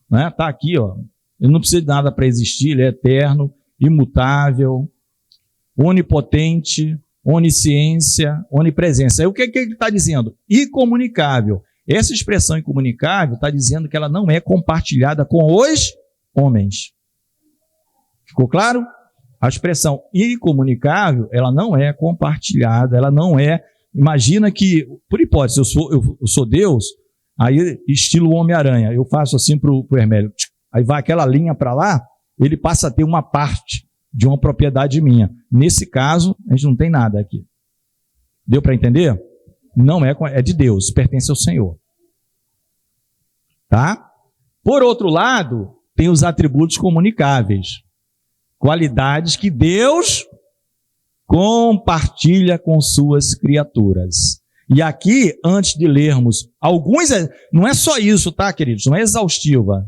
né? Está aqui, ó. Ele não precisa de nada para existir, ele é eterno, imutável, onipotente, onisciência, onipresença. Aí o que ele está dizendo? Incomunicável. Essa expressão incomunicável está dizendo que ela não é compartilhada com os homens. Ficou claro? A expressão incomunicável, ela não é compartilhada, ela não é... Imagina que, por hipótese, eu sou Deus, aí estilo Homem-Aranha, eu faço assim para o Hermélio, aí vai aquela linha para lá, ele passa a ter uma parte de uma propriedade minha. Nesse caso, a gente não tem nada aqui. Deu para entender? Não é de Deus, pertence ao Senhor. Tá? Por outro lado, tem os atributos comunicáveis. Qualidades que Deus compartilha com suas criaturas. E aqui, antes de lermos alguns, não é só isso, tá, queridos? Não é exaustiva,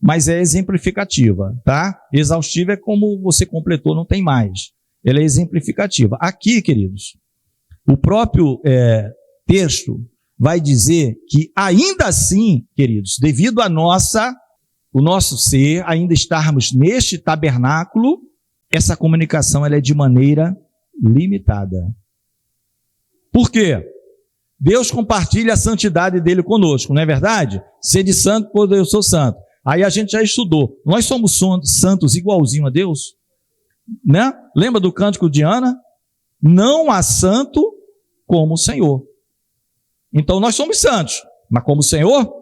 mas é exemplificativa, tá? Exaustiva é como você completou, não tem mais. Ela é exemplificativa. Aqui, queridos, o próprio texto vai dizer que ainda assim, queridos, devido a o nosso ser, ainda estarmos neste tabernáculo, essa comunicação ela é de maneira limitada. Por quê? Deus compartilha a santidade dele conosco, não é verdade? Sede santo, pois eu sou santo. Aí a gente já estudou. Nós somos santos igualzinho a Deus, né? Lembra do cântico de Ana? Não há santo como o Senhor. Então nós somos santos, mas como o Senhor?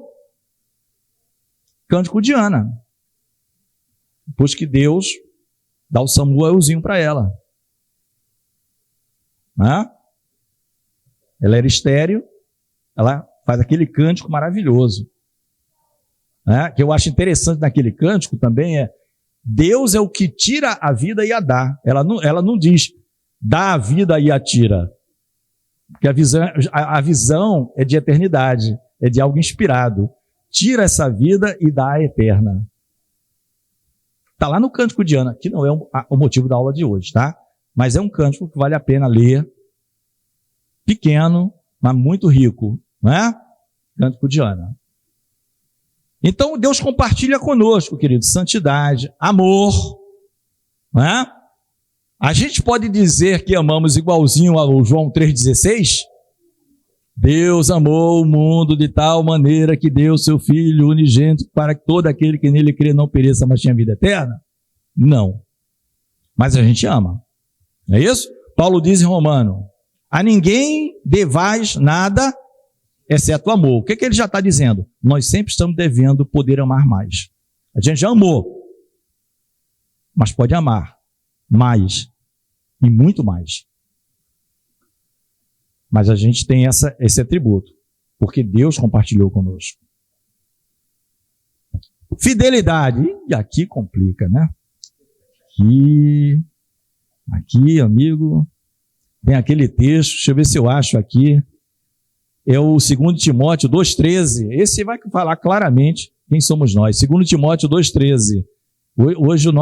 Cântico de Ana. Depois que Deus dá o Samuelzinho para ela. Né? Ela era estéril, ela faz aquele cântico maravilhoso. Né? Que eu acho interessante naquele cântico também Deus é o que tira a vida e a dá. Ela não diz dá a vida e a tira. Porque a visão é de eternidade, é de algo inspirado. Tira essa vida e dá a eterna. Está lá no cântico de Ana, que não é o motivo da aula de hoje, tá? Mas é um cântico que vale a pena ler. Pequeno, mas muito rico, né? Cântico de Ana. Então, Deus compartilha conosco, querido, santidade, amor, né? A gente pode dizer que amamos igualzinho ao João 3,16? Deus amou o mundo de tal maneira que deu seu Filho unigênito para que todo aquele que nele crê não pereça, mas tenha vida eterna? Não. Mas a gente ama. Não é isso? Paulo diz em Romano, a ninguém devais nada, exceto o amor. O que ele já está dizendo? Nós sempre estamos devendo poder amar mais. A gente já amou, mas pode amar mais e muito mais. Mas a gente tem esse atributo, porque Deus compartilhou conosco. Fidelidade. E aqui complica, né? Aqui, amigo, tem aquele texto, deixa eu ver se eu acho aqui. É o 2 Timóteo 2,13. Esse vai falar claramente quem somos nós. 2 Timóteo 2,13. Hoje a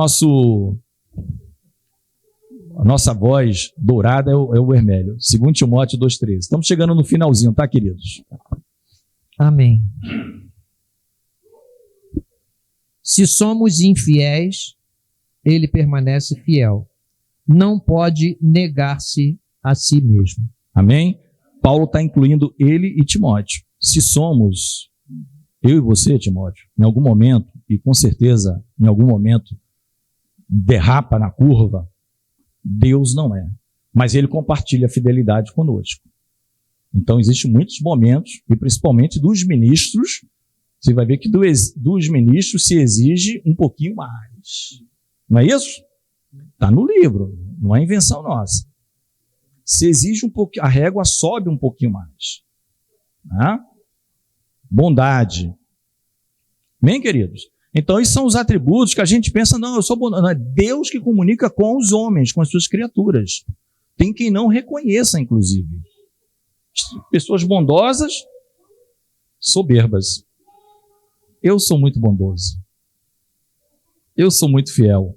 nossa voz dourada é o vermelho. 2 Timóteo 2,13. Estamos chegando no finalzinho, tá, queridos? Amém. Se somos infiéis, ele permanece fiel. Não pode negar-se a si mesmo. Amém? Paulo está incluindo ele e Timóteo. Se somos, eu e você, Timóteo, em algum momento, e com certeza em algum momento, derrapa na curva, Deus não é. Mas ele compartilha a fidelidade conosco. Então, existem muitos momentos, e principalmente dos ministros, você vai ver que dos ministros se exige um pouquinho mais. Não é isso? Está no livro, não é invenção nossa. Se exige um pouquinho, a régua sobe um pouquinho mais. Né? Bondade. Bem, queridos? Então, esses são os atributos que a gente pensa, não, eu sou bondoso. Não, é Deus que comunica com os homens, com as suas criaturas. Tem quem não reconheça, inclusive. Pessoas bondosas, soberbas. Eu sou muito bondoso. Eu sou muito fiel.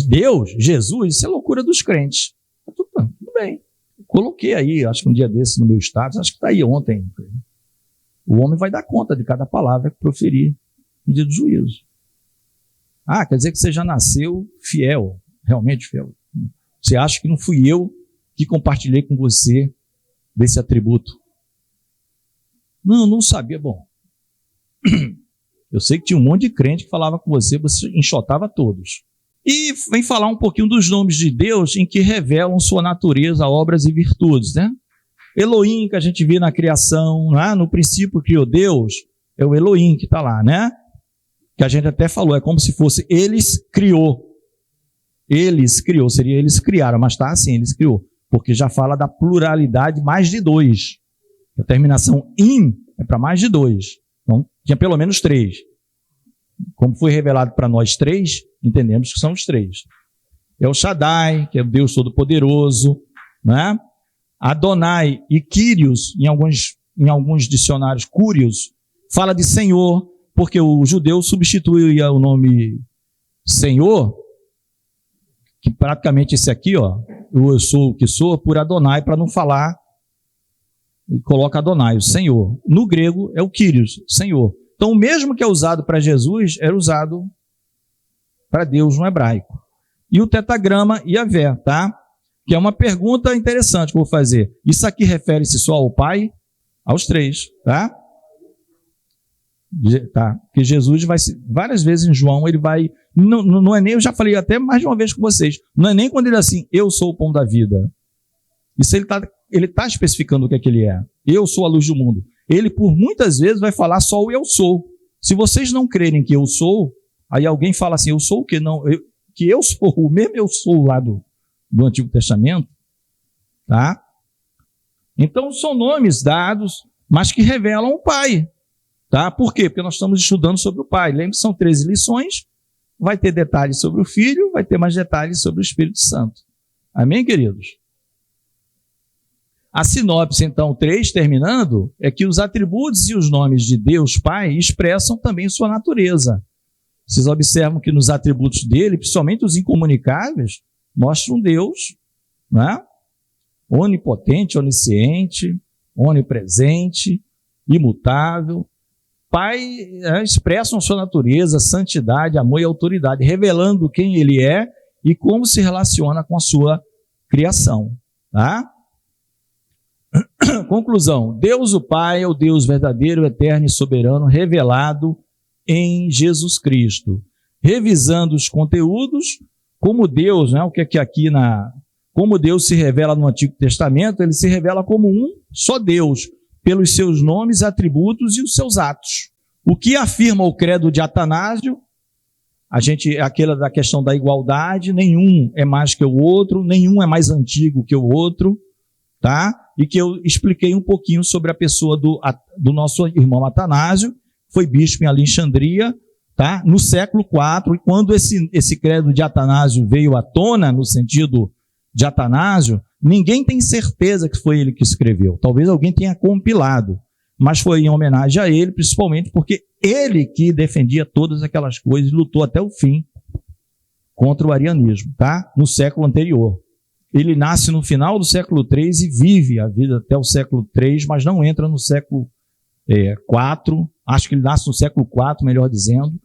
Deus, Jesus, isso é loucura dos crentes. Tudo bem. Coloquei aí, acho que um dia desses no meu status, acho que está aí ontem. O homem vai dar conta de cada palavra que proferir no dia do juízo. Quer dizer que você já nasceu fiel, realmente fiel. Você acha que não fui eu que compartilhei com você desse atributo? Não sabia. Bom, eu sei que tinha um monte de crente que falava com você enxotava todos. E vem falar um pouquinho dos nomes de Deus em que revelam sua natureza, obras e virtudes, né? Elohim, que a gente vê na criação, né? No princípio criou Deus, é o Elohim que está lá, né? Que a gente até falou, é como se fosse eles criou. eles criou, seria eles criaram, mas está assim, eles criou, porque já fala da pluralidade mais de dois. A terminação in é para mais de dois. Então, tinha pelo menos três. Como foi revelado para nós três, entendemos que são os três. É o Shaddai, que é o Deus Todo-Poderoso, né? Adonai e Kyrios, em alguns dicionários, Curios, fala de Senhor, porque o judeu substituía o nome Senhor, que praticamente esse aqui, ó, eu sou o que sou, por Adonai, para não falar, e coloca Adonai, o Senhor. No grego é o Kyrios, Senhor. Então o mesmo que é usado para Jesus, era usado para Deus no hebraico. E o tetagrama Yavé, tá? Que é uma pergunta interessante que eu vou fazer. Isso aqui refere-se só ao Pai? Aos três, tá? Tá? Porque Jesus vai, várias vezes em João, ele vai, não é nem, eu já falei até mais de uma vez com vocês, não é nem quando ele é assim, eu sou o pão da vida. Isso ele tá especificando o que é que ele é. Eu sou a luz do mundo. Ele, por muitas vezes, vai falar só o eu sou. Se vocês não crerem que eu sou, aí alguém fala assim, eu sou o quê? Não, que eu sou, o mesmo eu sou lá do Antigo Testamento, tá? Então, são nomes dados, mas que revelam o Pai, tá? Por quê? Porque nós estamos estudando sobre o Pai. Lembre, são 13 lições, vai ter detalhes sobre o Filho, vai ter mais detalhes sobre o Espírito Santo. Amém, queridos? A sinopse, então, 3, terminando, é que os atributos e os nomes de Deus Pai expressam também sua natureza. Vocês observam que nos atributos dele, principalmente os incomunicáveis, mostram Deus, né? Onipotente, onisciente, onipresente, imutável. Pai expressam sua natureza, santidade, amor e autoridade, revelando quem ele é e como se relaciona com a sua criação. Tá? Conclusão: Deus o Pai é o Deus verdadeiro, eterno e soberano, revelado em Jesus Cristo. Revisando os conteúdos, como Deus, né, o que é aqui como Deus se revela no Antigo Testamento, ele se revela como um só Deus, pelos seus nomes, atributos e os seus atos. O que afirma o credo de Atanásio, aquela da questão da igualdade, nenhum é mais que o outro, nenhum é mais antigo que o outro, tá? E que eu expliquei um pouquinho sobre a pessoa do nosso irmão Atanásio, foi bispo em Alexandria, tá? No século IV, e quando esse credo de Atanásio veio à tona, no sentido de Atanásio, ninguém tem certeza que foi ele que escreveu. Talvez alguém tenha compilado, mas foi em homenagem a ele, principalmente porque ele que defendia todas aquelas coisas e lutou até o fim contra o arianismo, tá? No século anterior. Ele nasce no final do século III e vive a vida até o século III, mas não entra no século IV. Acho que ele nasce no século IV, melhor dizendo,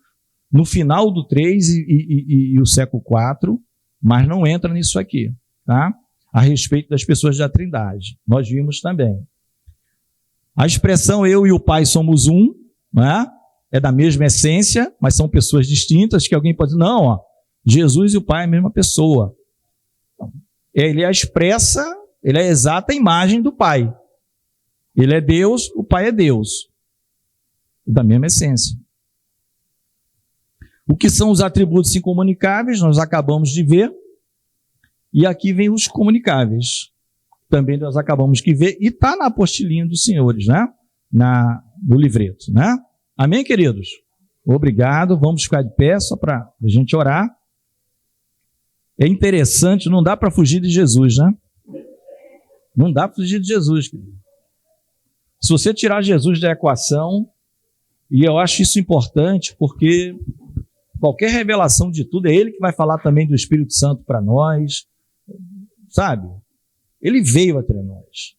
no final do III e o século IV, mas não entra nisso aqui, tá? A respeito das pessoas da Trindade. Nós vimos também. A expressão eu e o Pai somos um, né? É da mesma essência, mas são pessoas distintas, que alguém pode dizer, não, ó, Jesus e o Pai é a mesma pessoa. Ele é a exata imagem do Pai. Ele é Deus, o Pai é Deus. Da mesma essência. O que são os atributos incomunicáveis, nós acabamos de ver. E aqui vem os comunicáveis. Também nós acabamos de ver. E está na apostilinha dos senhores, né? No livreto, né? Amém, queridos? Obrigado. Vamos ficar de pé só para a gente orar. É interessante, não dá para fugir de Jesus, né? Não dá para fugir de Jesus, querido. Se você tirar Jesus da equação, e eu acho isso importante, porque qualquer revelação de tudo, é Ele que vai falar também do Espírito Santo para nós, sabe? Ele veio até nós.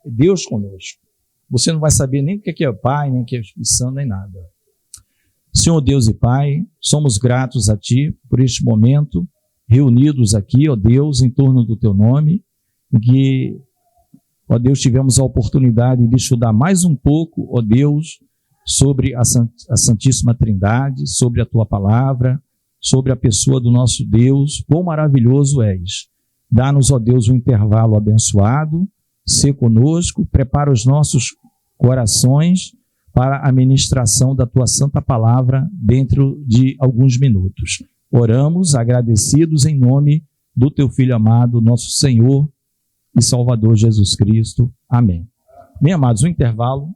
É Deus conosco. Você não vai saber nem o que é Pai, nem o que é Espírito Santo, nem nada. Senhor Deus e Pai, somos gratos a Ti por este momento, reunidos aqui, ó Deus, em torno do Teu nome, em que, ó Deus, tivemos a oportunidade de estudar mais um pouco, ó Deus, sobre a Santíssima Trindade, sobre a Tua Palavra, sobre a pessoa do nosso Deus. Quão maravilhoso és. Dá-nos, ó Deus, um intervalo abençoado, sê conosco, prepara os nossos corações para a ministração da Tua Santa Palavra dentro de alguns minutos. Oramos agradecidos em nome do teu Filho amado, nosso Senhor e Salvador Jesus Cristo. Amém. Bem, amados, um intervalo.